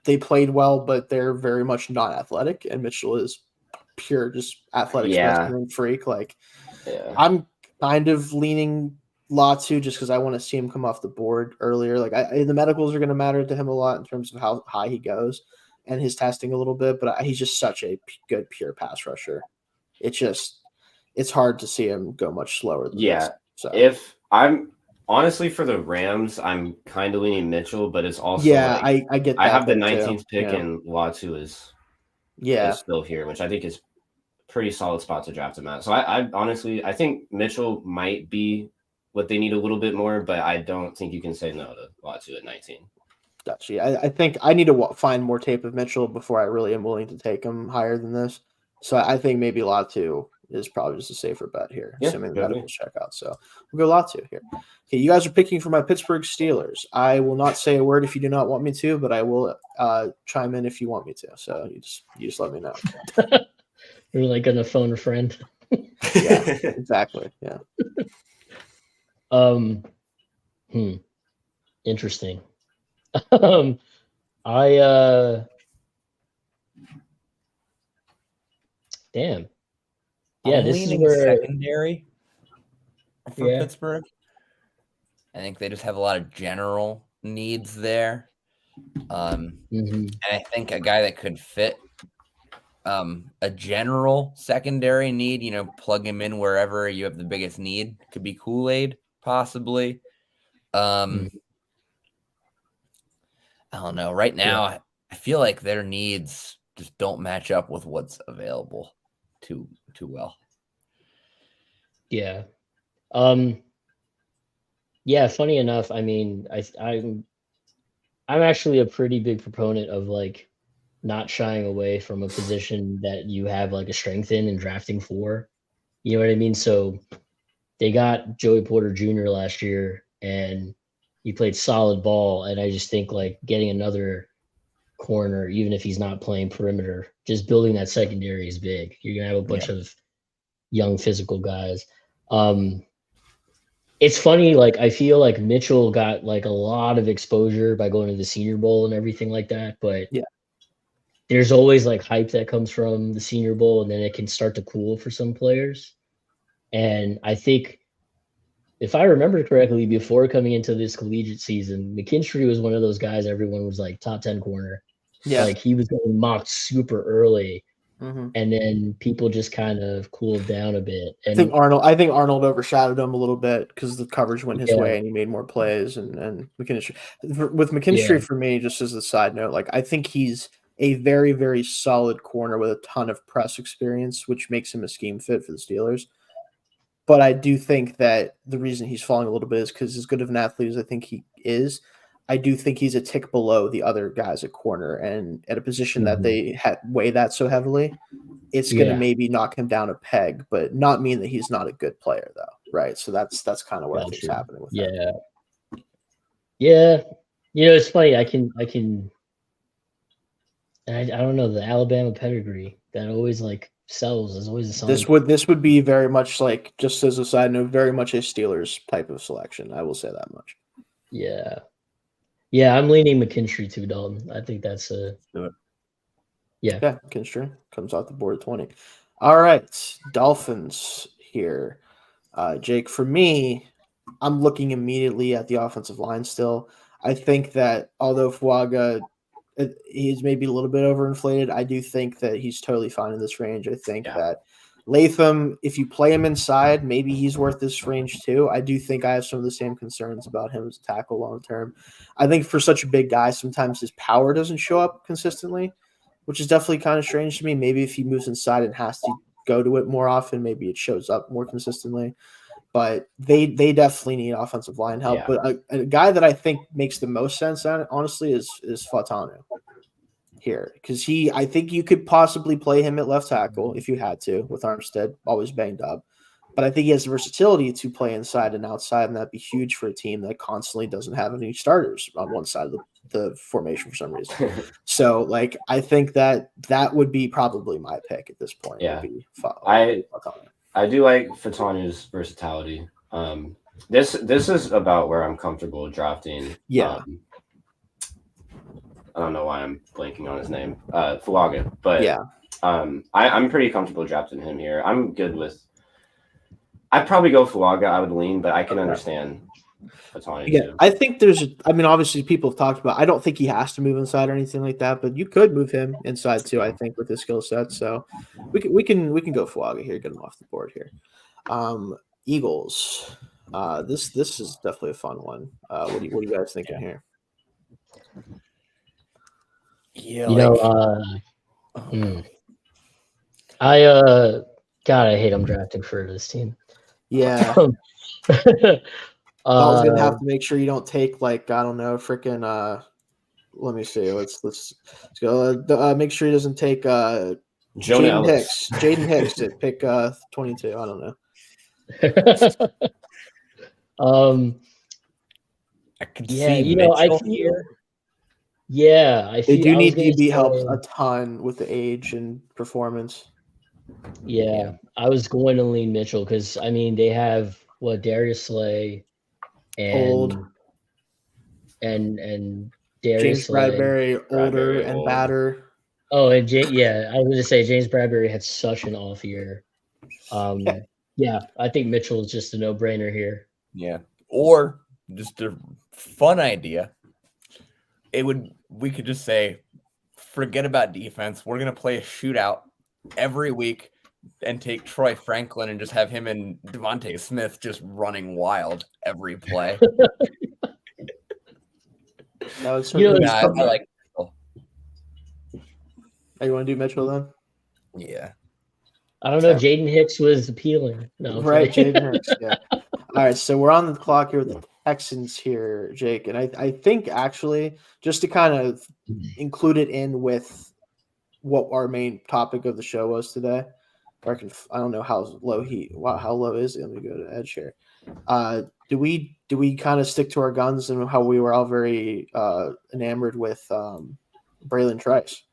they played well, but they're very much not athletic, and Mitchell is pure just athletic specimen freak. Like, I'm kind of leaning Latu just because I want to see him come off the board earlier. Like, the medicals are going to matter to him a lot in terms of how high he goes and his testing a little bit, but he's just such a good pure pass rusher. It's hard to see him go much slower than this. So if I'm honestly for the Rams, I'm kind of leaning Mitchell, but it's also I get that. I have the 19th pick and Latu is still here, which I think is a pretty solid spot to draft him at. So I honestly think Mitchell might be what they need a little bit more, but I don't think you can say no to Latu at 19. Gotcha. I think I need to find more tape of Mitchell before I really am willing to take him higher than this. So I think maybe Latu is probably just a safer bet here, assuming the medicals check out. So we'll go Latu here. Okay, you guys are picking for my Pittsburgh Steelers. I will not say a word if you do not want me to, but I will chime in if you want me to. So you just let me know. You're like gonna phone a friend. Yeah, exactly. Yeah. Interesting. Damn. Yeah, I'm this leaning is where secondary for Pittsburgh. I think they just have a lot of general needs there. And I think a guy that could fit a general secondary need, plug him in wherever you have the biggest need, could be Kool-Aid, possibly. I don't know. Right now, I feel like their needs just don't match up with what's available too well. Yeah. Yeah, funny enough, I mean, I'm actually a pretty big proponent of like not shying away from a position that you have like a strength in and drafting for. You know what I mean? So they got Joey Porter Jr. last year and he played solid ball. And I just think like getting another corner, even if he's not playing perimeter, just building that secondary is big. You're going to have a bunch of young physical guys. It's funny, like I feel like Mitchell got like a lot of exposure by going to the Senior Bowl and everything like that, but there's always like hype that comes from the Senior Bowl, and then it can start to cool for some players. And I think if I remember correctly, before coming into this collegiate season, McKinstry was one of those guys everyone was like top 10 corner. Yeah, like he was getting mocked super early. And then people just kind of cooled down a bit. And I think Arnold overshadowed him a little bit because the coverage went his way and he made more plays. And McKinstry, with McKinstry, for me, just as a side note, like I think he's a very, very solid corner with a ton of press experience, which makes him a scheme fit for the Steelers. But I do think that the reason he's falling a little bit is because as good of an athlete as I think he is, I do think he's a tick below the other guys at corner, and at a position that they weigh that so heavily, it's going to maybe knock him down a peg, but not mean that he's not a good player, though, right? So that's kind of what I think is happening with him. Yeah. It's funny. I don't know, the Alabama pedigree that always like sells. There's always a sign. This would be very much like, just as a side note, very much a Steelers type of selection. I will say that much. Yeah. Yeah, I'm leaning McKinstry too, Dalton. I think that's a yeah. McKinstry comes off the board at 20. All right, Dolphins here. Jake, for me, I'm looking immediately at the offensive line still. I think that although Fuaga, he's maybe a little bit overinflated, I do think that he's totally fine in this range. I think that Latham, if you play him inside, maybe he's worth this range too. I do think I have some of the same concerns about him as a tackle long term. I think for such a big guy, sometimes his power doesn't show up consistently, which is definitely kind of strange to me. Maybe if he moves inside and has to go to it more often, maybe it shows up more consistently. But they definitely need offensive line help. Yeah. But a guy that I think makes the most sense, honestly, is Fatanu here, because I think you could possibly play him at left tackle if you had to, with Armstead always banged up. But I think he has the versatility to play inside and outside, and that'd be huge for a team that constantly doesn't have any starters on one side of the formation for some reason. So, like, I think that would be probably my pick at this point. Yeah, Fatanu. I do like Fatanu's versatility. This is about where I'm comfortable drafting. Yeah. I don't know why I'm blanking on his name, Fuaga, but yeah, I'm pretty comfortable drafting him here. I'm good with. I'd probably go Fuaga. I would lean, but I can understand Fatanu. Yeah, I think obviously people have talked about. I don't think he has to move inside or anything like that, but you could move him inside too. I think with his skill set, so we can go Fuaga here, get him off the board here. Eagles. This is definitely a fun one. What are you guys thinking here? Yeah, God, I hate I'm drafting for this team. Yeah. I was gonna have to make sure you don't take, like, I don't know, freaking let me see. Let's go. Make sure he doesn't take Jaden Hicks at pick 22. I don't know. I can yeah, see you know, I Mitchell feel, here. Yeah, I they feel, do I was need gonna to be helped say- a ton with the age and performance. Yeah, I was going to lean Mitchell because I mean they have Darius Slay Old. and James Darius Slay. Bradbury, older Bradbury, and old. badder. Oh, and I was going to say James Bradbury had such an off year. Yeah, I think Mitchell is just a no-brainer here. Yeah, or just a fun idea. We could just say, forget about defense. We're gonna play a shootout every week and take Troy Franklin and just have him and Devontae Smith just running wild every play. That was You know, certainly. I like Mitchell. You want to do Mitchell then? Yeah. I don't know. Jaden Hicks was appealing. No, I'm Right, kidding. Jaden Hicks. Yeah. All right, so we're on the clock here with the Texans here, Jake, and I think actually just to kind of include it in with what our main topic of the show was today. Or I don't know how low how low is it? Let me go to Edge here. Do we kind of stick to our guns and how we were all very enamored with Braylon Trice?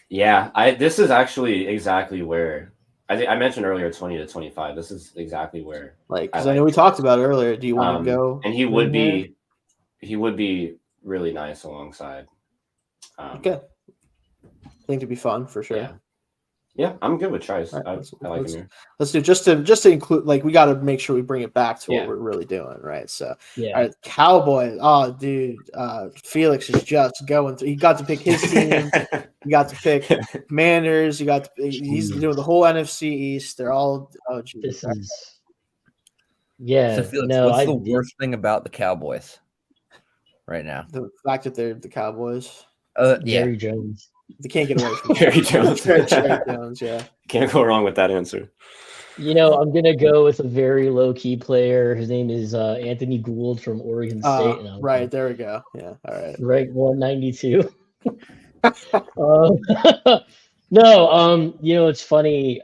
Yeah, this is actually exactly where I mentioned earlier 20 to 25. This is exactly where, Like, because I know we talked about it earlier. Do you want to go? And he would be really nice alongside. Okay, I think it'd be fun for sure. Yeah, I'm good with Trice. Right, I like him here. Let's do just to include, like, we got to make sure we bring it back to what we're really doing, right? So, Yeah. all right, Cowboys. Oh, dude, Felix is just going through. He got to pick his team. He got to pick Commanders. He's doing the whole NFC East. They're all. Oh, geez. This is. Yeah. So Felix, no, what's the worst thing about the Cowboys right now? The fact that they're the Cowboys. Jerry Jones. They can't get away from Jerry Jones. Jerry Jones, yeah. Can't go wrong with that answer. You know, I'm gonna go with a very low key player. His name is Anthony Gould from Oregon State. Right, there we go. Yeah, all right. Right, 192. No, you know, it's funny.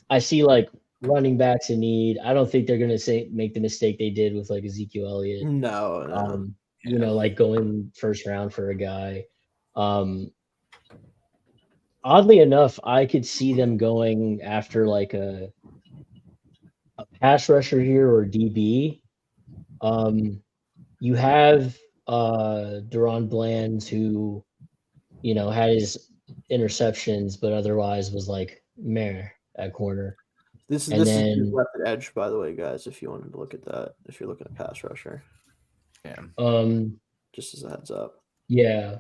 I see like running backs in need. I don't think they're gonna make the mistake they did with like Ezekiel Elliott. No. You know, like going first round for a guy. oddly enough, I could see them going after like a pass rusher here or DB. You have Deron Bland who, had his interceptions, but otherwise was like meh at corner. This And is then left at edge, by the way, guys. If you wanted to look at that, if you're looking at pass rusher, just as a heads up. yeah.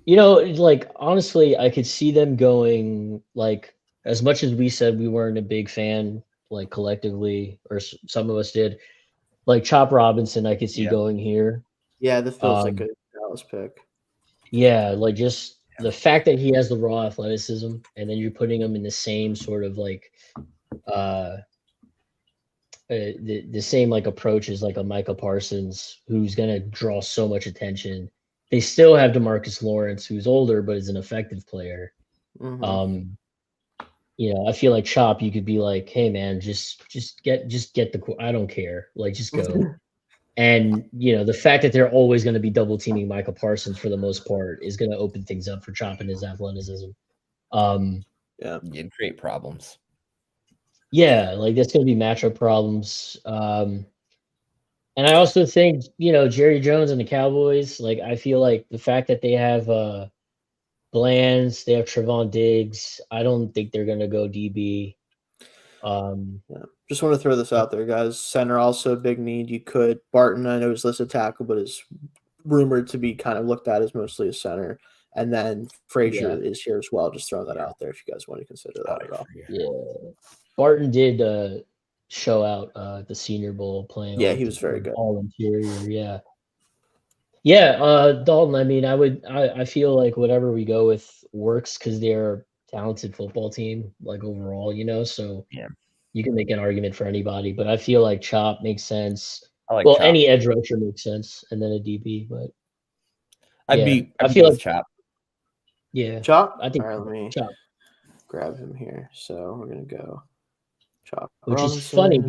Like honestly, I could see them going like as much as we said we weren't a big fan, like collectively, or some of us did. Like Chop Robinson, I could see going here. Yeah, this feels like a Dallas pick. Yeah, like just the fact that he has the raw athleticism, and then you're putting him in the same sort of like the same like approach as like a Micah Parsons, who's gonna draw so much attention. They still have DeMarcus Lawrence, who's older but is an effective player. Mhm. I feel like Chop, you could be like, hey man, just get the I don't care, like just go. And the fact that they're always going to be double teaming Michael Parsons for the most part is going to open things up for Chop and his athleticism. Yeah, you'd create problems. Yeah, like that's going to be matchup problems. And I also think Jerry Jones and the Cowboys. Like I feel like the fact that they have Blands, they have Trevon Diggs. I don't think they're going to go DB. Yeah. Just want to throw this out there, guys. Center also a big need. You could Barton, I know he's listed tackle, but is rumored to be kind of looked at as mostly a center. And then Frazier is here as well. Just throwing that out there if you guys want to consider that at all. Yeah, Barton did show out the Senior Bowl playing. Yeah, he was very good. All interior, yeah. Dalton. I mean, I feel like whatever we go with works because they're a talented football team, like overall, So you can make an argument for anybody, but I feel like Chop makes sense. Chop. Any edge rusher makes sense, and then a DB. But I feel like Chop. Yeah, Chop. I think all right, let me Chop. Grab him here. So we're gonna go Chop. Which Robinson. is funny.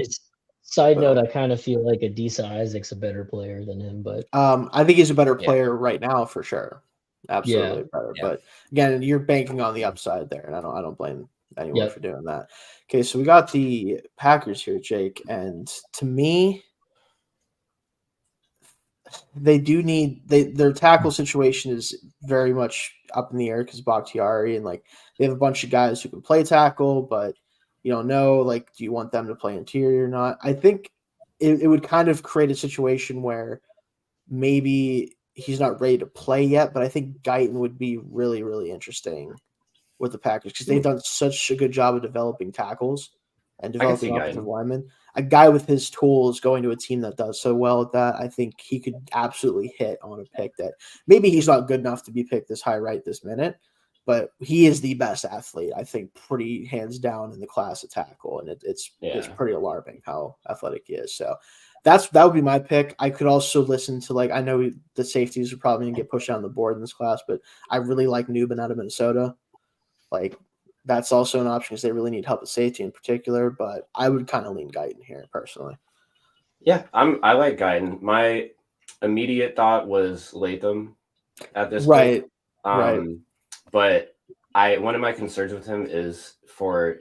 Side note, I kind of feel like Adisa Isaac's a better player than him, but I think he's a better player right now for sure. Absolutely better. Yeah. But again, you're banking on the upside there, and I don't blame anyone for doing that. Okay, so we got the Packers here, Jake, and to me, they do need their tackle situation is very much up in the air because Bakhtiari, and like they have a bunch of guys who can play tackle, but you don't know, like, do you want them to play interior or not? I think it would kind of create a situation where maybe he's not ready to play yet, but I think Guyton would be really, really interesting with the Packers because they've done such a good job of developing tackles and developing offensive linemen. A guy with his tools going to a team that does so well at that, I think he could absolutely hit on a pick that maybe he's not good enough to be picked this high right this minute, but he is the best athlete, I think, pretty hands down in the class of tackle, and it's pretty alarming how athletic he is. So that would be my pick. I could also listen to, like, I know the safeties are probably going to get pushed down the board in this class, but I really like Newman out of Minnesota. Like, that's also an option because they really need help at safety in particular, but I would kind of lean Guyton here personally. Yeah, I like Guyton. My immediate thought was Latham at this point. Right. But one of my concerns with him is for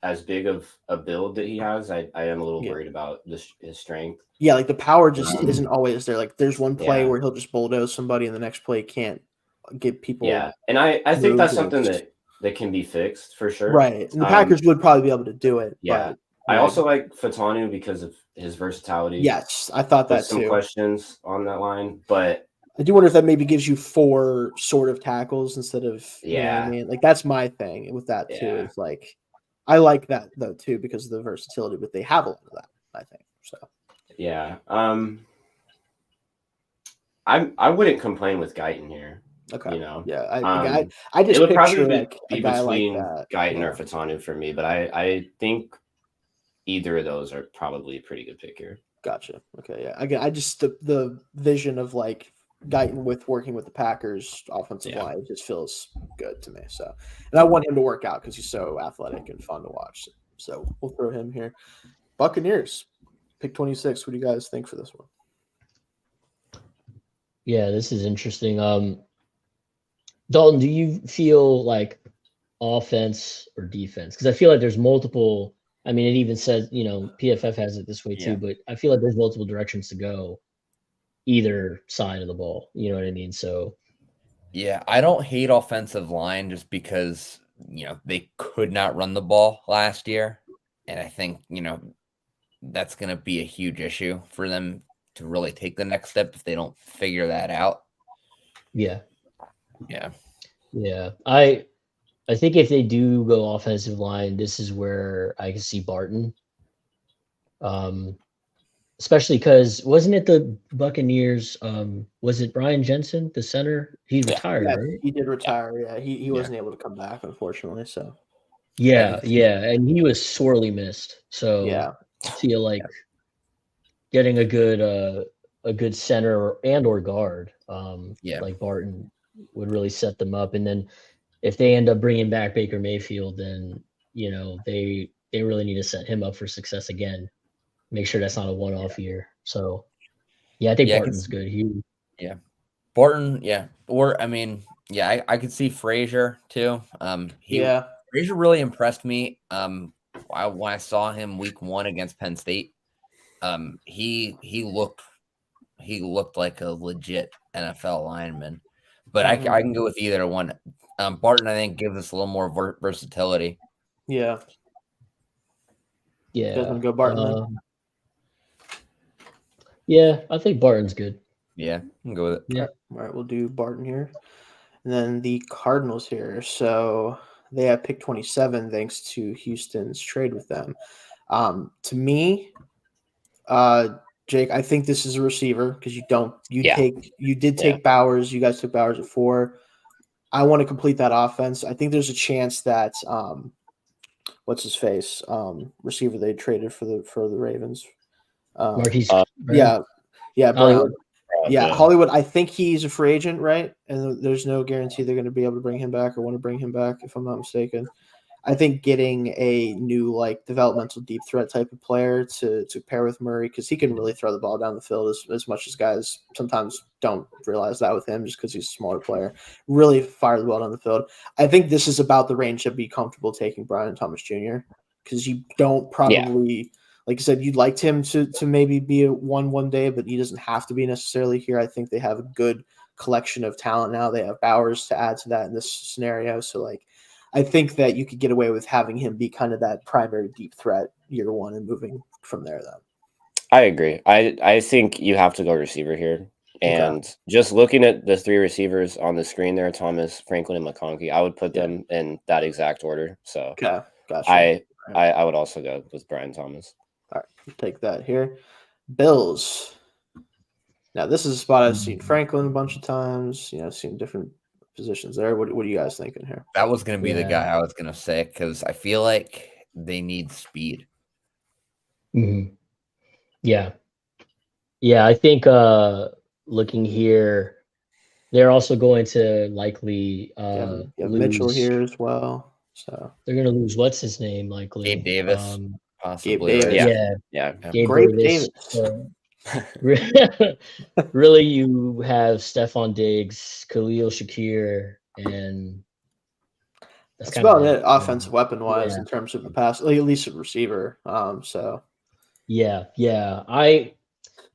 as big of a build that he has, I am a little worried about his strength. Yeah, like the power just isn't always there. Like there's one play where he'll just bulldoze somebody and the next play can't get people. Yeah, and I think that's something that can be fixed for sure. Right. And the Packers would probably be able to do it. Yeah. But, I also like Fatanu because of his versatility. Yes, I thought that some questions on that line, but I do wonder if that maybe gives you 4 sort of tackles instead of you know what I mean? Like that's my thing with that too. It's like I like that though too because of the versatility, but they have a lot of that, I think. So yeah. I wouldn't complain with Guyton here. Okay. Yeah. I just it would picture probably like be a guy between like that. Guyton or Fatanu for me, but I think either of those are probably a pretty good pick here. Gotcha. Okay. Yeah. Again, I just the vision of like Guyton with working with the Packers offensive line, it just feels good to me. So, and I want him to work out because he's so athletic and fun to watch. So we'll throw him here. Buccaneers, pick 26. What do you guys think for this one? Yeah, this is interesting. Dalton, do you feel like offense or defense? Because I feel like there's multiple. I mean, it even says, PFF has it this way too, but I feel like there's multiple directions to go either side of the ball. You know what I mean? So, yeah, I don't hate offensive line just because, they could not run the ball last year. And I think, that's going to be a huge issue for them to really take the next step if they don't figure that out. yeah. Yeah. Yeah. I think if they do go offensive line, this is where I can see Barton. Especially because wasn't it the Buccaneers? Was it Brian Jensen, the center? He retired, right? He did retire. Yeah, he wasn't able to come back, unfortunately. So Yeah, and he was sorely missed. So yeah, I feel like getting a good center or guard, like Barton would really set them up. And then if they end up bringing back Baker Mayfield, then they really need to set him up for success again. Make sure that's not a one-off year. So, I think Barton's good. Barton, yeah. Or I could see Frazier too. Frazier really impressed me. When I saw him week 1 against Penn State, he looked like a legit NFL lineman. But I can go with either one. Barton, I think, gives us a little more versatility. Yeah. Yeah. Doesn't go Barton. Yeah, I think Barton's good. Yeah, I can go with it. Yeah. All right, we'll do Barton here. And then the Cardinals here. So they have pick 27 thanks to Houston's trade with them. To me, Jake, I think this is a receiver because you did take Bowers. You guys took Bowers at 4. I want to complete that offense. I think there's a chance that what's his face receiver they traded for the Ravens. Marquise. Hollywood. Hollywood. Hollywood. I think he's a free agent, right? And there's no guarantee they're going to be able to bring him back or want to bring him back, if I'm not mistaken. I think getting a new developmental deep threat type of player to pair with Murray, because he can really throw the ball down the field as much as guys sometimes don't realize that with him just because he's a smaller player. Really fire the ball down the field. I think this is about the range to be comfortable taking Brian Thomas Jr. because you don't probably like you said, you'd liked him to maybe be a one day, but he doesn't have to be necessarily here. I think they have a good collection of talent now. They have Bowers to add to that in this scenario. So I think that you could get away with having him be kind of that primary deep threat year 1 and moving from there then. I agree. I think you have to go receiver here. And just looking at the 3 receivers on the screen there, Thomas, Franklin, and McConkey, I would put them in that exact order. So gotcha. I would also go with Brian Thomas. All right, we'll take that here. Bills. Now, this is a spot I've seen Franklin a bunch of times. Seen different positions there. What are you guys thinking here? That was going to be the guy I was going to say because I feel like they need speed. Mm-hmm. Yeah. Yeah, I think looking here, they're also going to likely lose Mitchell here as well. So they're going to lose what's his name likely? Gabe Davis. Possibly. Gabe Davis. Yeah. Gabe Davis. Really, you have Stephon Diggs, Khalil Shakir, and that's about it offensive weapon wise in terms of the pass, at least a receiver. So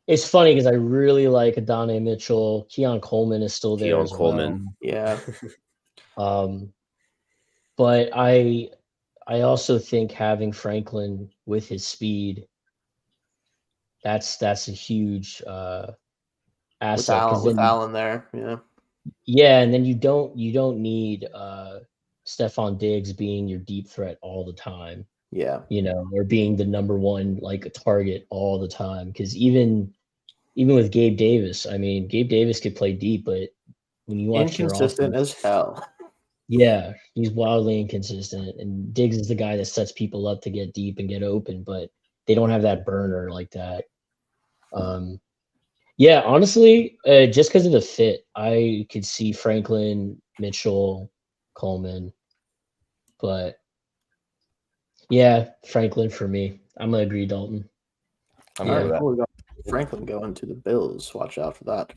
it's funny because I really like Adonai Mitchell. Keon Coleman is still there as well. Yeah. But I also think having Franklin with his speed, that's a huge asset. With Allen there, yeah. Yeah, and then you don't need Stephon Diggs being your deep threat all the time. Yeah. Or being the number 1 target all the time. Because even with Gabe Davis, I mean, Gabe Davis could play deep, but when you watch inconsistent as hell. Yeah, he's wildly inconsistent, and Diggs is the guy that sets people up to get deep and get open, but they don't have that burner like that. Yeah, honestly, just because of the fit, I could see Franklin, Mitchell, Coleman, but yeah, Franklin for me. I'm gonna agree, Dalton. I'm with that. We got Franklin going to the Bills. Watch out for that.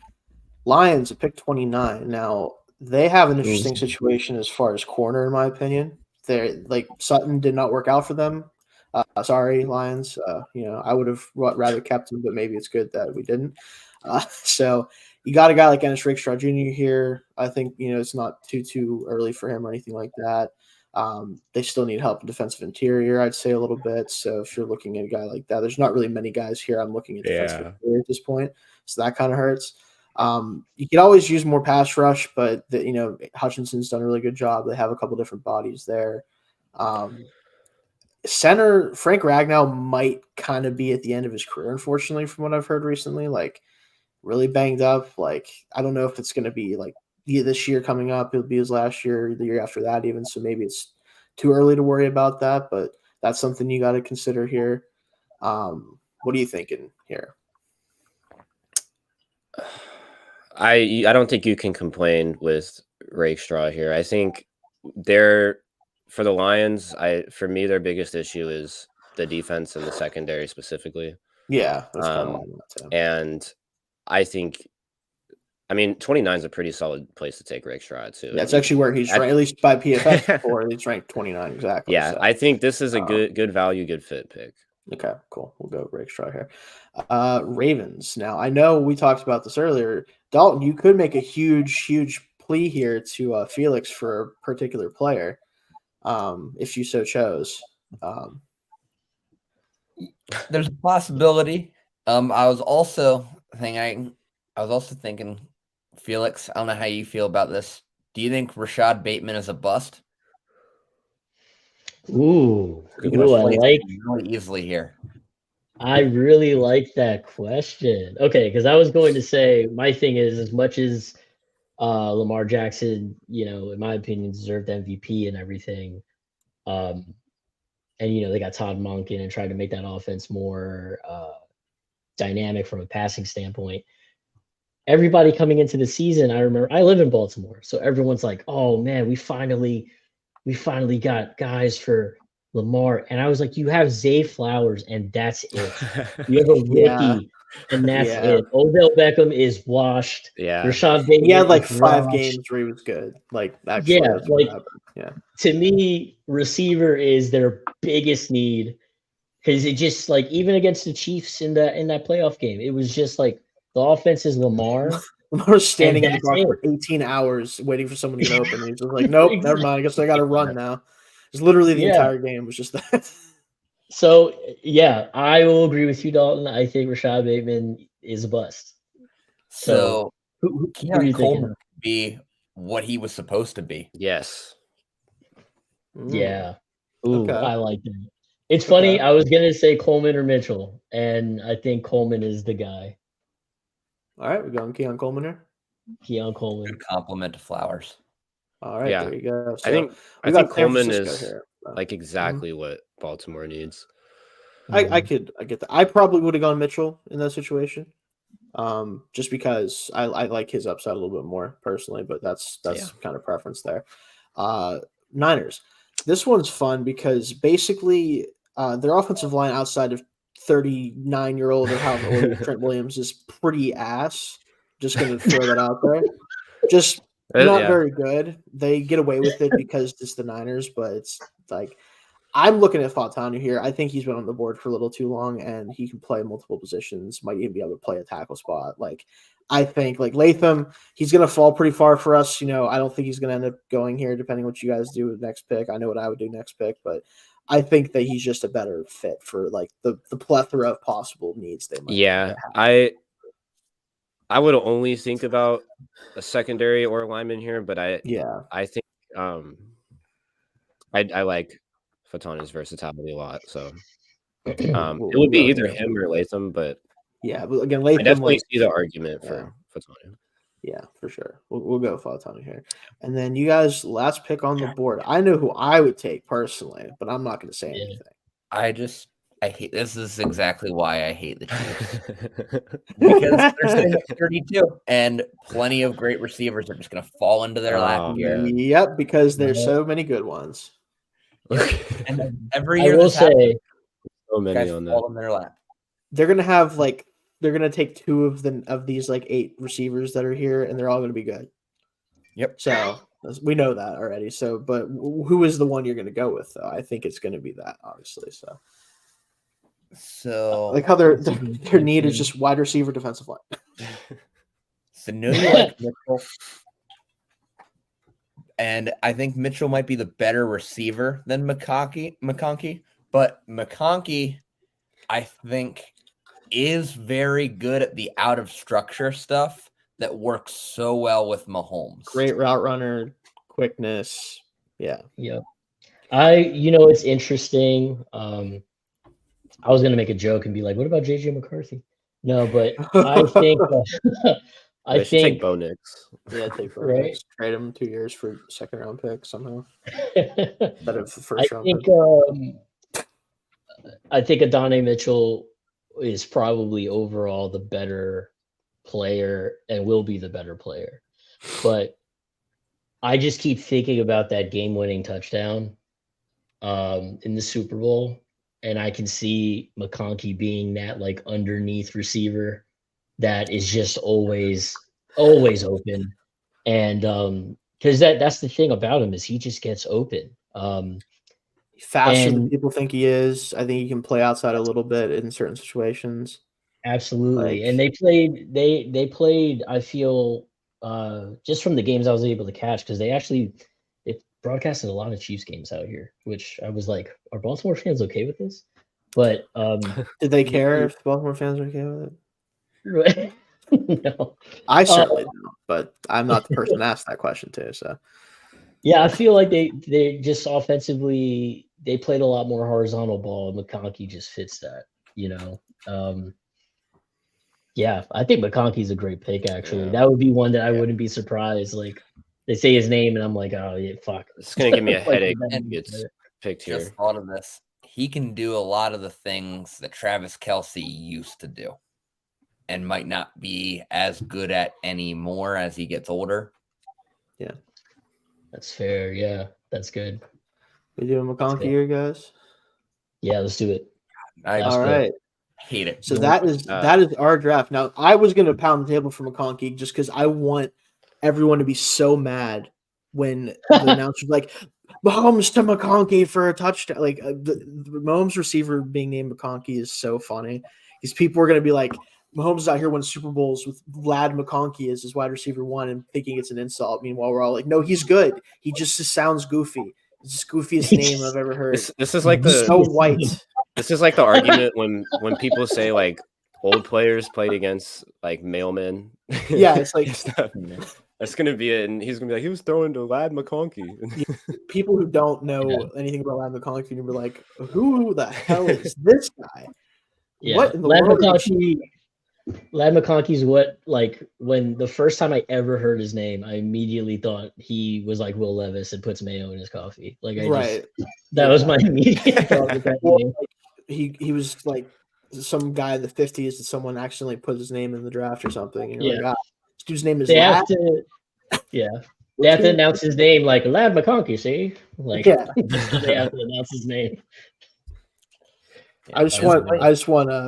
Lions at pick 29. Now, They have an interesting situation as far as corner, in my opinion. They're like Sutton did not work out for them. Sorry, Lions. I would have rather kept him, but maybe it's good that we didn't. So you got a guy like Ennis Rakestraw Jr. here. I think it's not too early for him or anything like that. They still need help in defensive interior, I'd say a little bit. So if you're looking at a guy like that, there's not really many guys here. I'm looking at defensive interior at this point, so that kind of hurts. You can always use more pass rush, but Hutchinson's done a really good job. They have a couple different bodies there. Center Frank Ragnow might kind of be at the end of his career, unfortunately, from what I've heard recently. Like really banged up. Like I don't know if it's going to be like this year coming up. It'll be his last year, the year after that, even. So maybe it's too early to worry about that, but that's something you got to consider here. What are you thinking here? I don't think you can complain with Rakestraw here. I think for the Lions, for me, their biggest issue is the defense and the secondary specifically. Yeah, that's kind of too. And I think, 29 is a pretty solid place to take Rakestraw too. That's actually where he's ranked, at least by PFF before. He's ranked 29 exactly. Yeah, so. I think this is a good value, good fit pick. Okay, cool. We'll go Rakestraw here. Ravens. Now, I know we talked about this earlier. Dalton, you could make a huge plea here to Felix for a particular player, if you so chose. There's a possibility. I was also thinking Felix. I don't know how you feel about this. Do you think Rashad Bateman is a bust? Ooh, I like really easily here. I really like that question. Okay, because I was going to say my thing is as much as Lamar Jackson, in my opinion, deserved MVP and everything. And they got Todd Monken and tried to make that offense more dynamic from a passing standpoint. Everybody coming into the season, I remember I live in Baltimore, so everyone's like, "Oh man, we finally got guys for Lamar." And I was like, "You have Zay Flowers, and that's it. You have a rookie, and that's it. Odell Beckham is washed. Yeah, Rashad Bateman, he had like 5 games where he was good. Like actually, to me, receiver is their biggest need because it just like even against the Chiefs in that playoff game, it was just like the offense is Lamar. Lamar's standing in the car for 18 hours waiting for someone to get open. He's just like, nope, never mind. I guess I got to run now. It's literally the entire game was just that. So, yeah, I will agree with you, Dalton. I think Rashad Bateman is a bust. So Keon Coleman could be what he was supposed to be. Yes. Yeah. Ooh, okay. I like that. It's funny. I was going to say Coleman or Mitchell, and I think Coleman is the guy. All right, we're going Keon Coleman here. Keon Coleman. Good compliment to Flowers. All right, there you go. So I think Coleman is like exactly what Baltimore needs. I get that. I probably would have gone Mitchell in that situation, just because I like his upside a little bit more personally. But that's kind of preference there. Niners. This one's fun because basically their offensive line outside of 39-year-old or Trent Williams is pretty ass. Just going to throw that out there. Just not very good. They get away with it because it's the Niners, but it's like I'm looking at Fautanu here. I think he's been on the board for a little too long, and he can play multiple positions. Might even be able to play a tackle spot. Like I think like Latham, he's going to fall pretty far for us. I don't think he's going to end up going here, depending on what you guys do with next pick. I know what I would do next pick, but I think that he's just a better fit for like the plethora of possible needs they might. Yeah, I would only think about a secondary or a lineman here, but I think I like Fautanu's versatility a lot. So it would be either him or Latham, but but again, Latham, I definitely see the argument for Fautanu. Yeah, for sure. We'll go Fautanu here. And then you guys, last pick on the board. I know who I would take personally, but I'm not going to say anything. I hate this. Is exactly why I hate the Chiefs. Because they're sitting at 32, and plenty of great receivers are just going to fall into their lap here. Yep, because there's so many good ones. And every year, I will say, so many on fall in their lap. They're going to have they're going to take 2 of these 8 receivers that are here, and they're all going to be good. Yep. So we know that already. So, but who is the one you're going to go with, though? I think it's going to be that, obviously. So, like how their need is just wide receiver, defensive line. So, no, you like Mitchell. And I think Mitchell might be the better receiver than McConkey. But McConkey, I think, is very good at the out of structure stuff that works so well with Mahomes. Great route runner, quickness. Yeah. Yep. It's interesting. I was going to make a joke and be like, what about JJ McCarthy? No, but I think They should take Bo Nix. Yeah, take Bo Right. Nix. Trade him 2 years for second round pick somehow. Instead of the first round pick. I think Adonai Mitchell is probably overall the better player and will be the better player. But I just keep thinking about that game-winning touchdown in the Super Bowl, and I can see McConkey being that like underneath receiver that is just always open. And because that's the thing about him is he just gets open. Faster than people think he is. I think he can play outside a little bit in certain situations. Absolutely. And they played, I feel, just from the games I was able to catch, because they broadcasted a lot of Chiefs games out here, which I was like, are Baltimore fans okay with this? But did they care if Baltimore fans were okay with it? Right. No. I certainly don't, but I'm not the person to ask that question to. So yeah, I feel like they just offensively they played a lot more horizontal ball, and McConkey just fits that, Yeah, I think McConkey's a great pick, actually. Yeah. That would be one that I wouldn't be surprised. Like, they say his name, and I'm like, oh, yeah, fuck. It's going to give me a headache and if he gets picked here. Just thought of this. He can do a lot of the things that Travis Kelce used to do and might not be as good at anymore as he gets older. Yeah. That's fair. Yeah, that's good. We doing McConkey here, guys? Yeah, let's do it. All right. Hate it. So that is our draft. Now, I was going to pound the table for McConkey just because I want everyone to be so mad when the announcer's like, Mahomes to McConkey for a touchdown. Like the Mahomes receiver being named McConkey is so funny. These people are going to be like, Mahomes is out here winning Super Bowls with Vlad McConkey as his wide receiver one and thinking it's an insult. Meanwhile, we're all like, no, he's good. He just sounds goofy. It's the goofiest name I've ever heard. This is like the so white. This is like the argument when people say like old players played against like mailmen. Yeah, it's like that's gonna be it, and he's gonna be like he was throwing to Lad McConkey. People who don't know anything about Lad McConkey are like, who the hell is this guy? Yeah, what in the Lad world? Lad McConkey's what, like, when the first time I ever heard his name, I immediately thought he was like Will Levis and puts mayo in his coffee. Like, that was my immediate thought with that name. He was like some guy in the 50s that someone accidentally put his name in the draft or something. And you're like, this dude's name is they Lad. have to, they have to announce his name like Lad McConkey, see? Like, they have to announce his name. I just want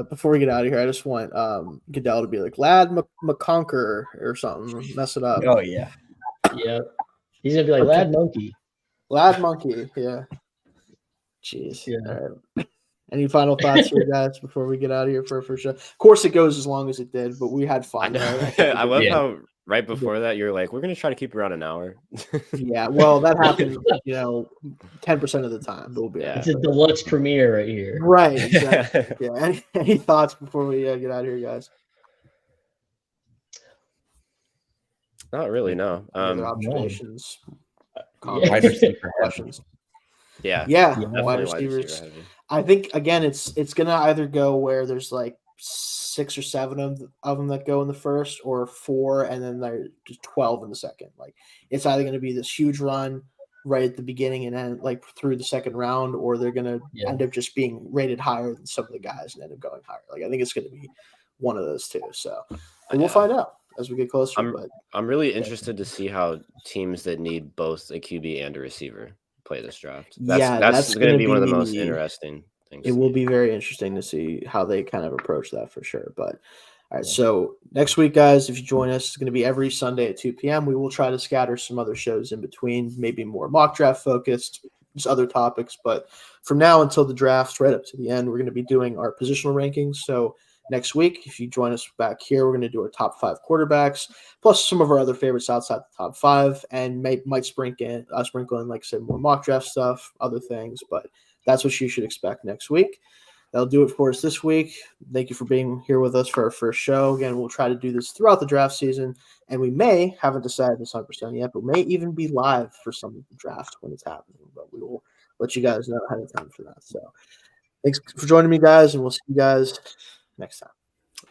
before we get out of here, I just want Goodell to be like Lad McConker or something. Mess it up. Oh yeah. Yeah. He's gonna be like Lad Monkey. Lad Monkey, yeah. Jeez. Yeah. All right. Any final thoughts here, guys, before we get out of here for sure? Of course it goes as long as it did, but we had fun. I love how right before that you're like, we're gonna try to keep around an hour. Yeah, well, that happens, 10% of the time. But we'll be It's a deluxe premiere right here. Right. Exactly. Yeah. Any thoughts before we get out of here, guys? Not really, no. Other observations, Wide receiver questions. Yeah. Wide receivers. I think again, it's gonna either go where there's like 6 or 7 of them that go in the first, or 4, and then there's 12 in the second. Like, it's either going to be this huge run right at the beginning and then like through the second round, or they're going to end up just being rated higher than some of the guys and end up going higher. Like, I think it's going to be one of those two. So we'll find out as we get closer. I'm really interested to see how teams that need both a QB and a receiver play this draft. That's going to be one of the most interesting things. It will be very interesting to see how they kind of approach that for sure. But All right, so next week, guys, if you join us, it's going to be every Sunday at 2 p.m. We will try to scatter some other shows in between, maybe more mock draft focused, just other topics. But from now until the draft, right up to the end, we're going to be doing our positional rankings. So next week, if you join us back here, we're going to do our top 5 quarterbacks, plus some of our other favorites outside the top 5, and might sprinkle in, like I said, more mock draft stuff, other things. But that's what you should expect next week. That'll do it for us this week. Thank you for being here with us for our first show. Again, we'll try to do this throughout the draft season, and we haven't decided this 100% yet, but may even be live for some of the draft when it's happening. But we will let you guys know ahead of time for that. So thanks for joining me, guys, and we'll see you guys next time.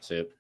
See you.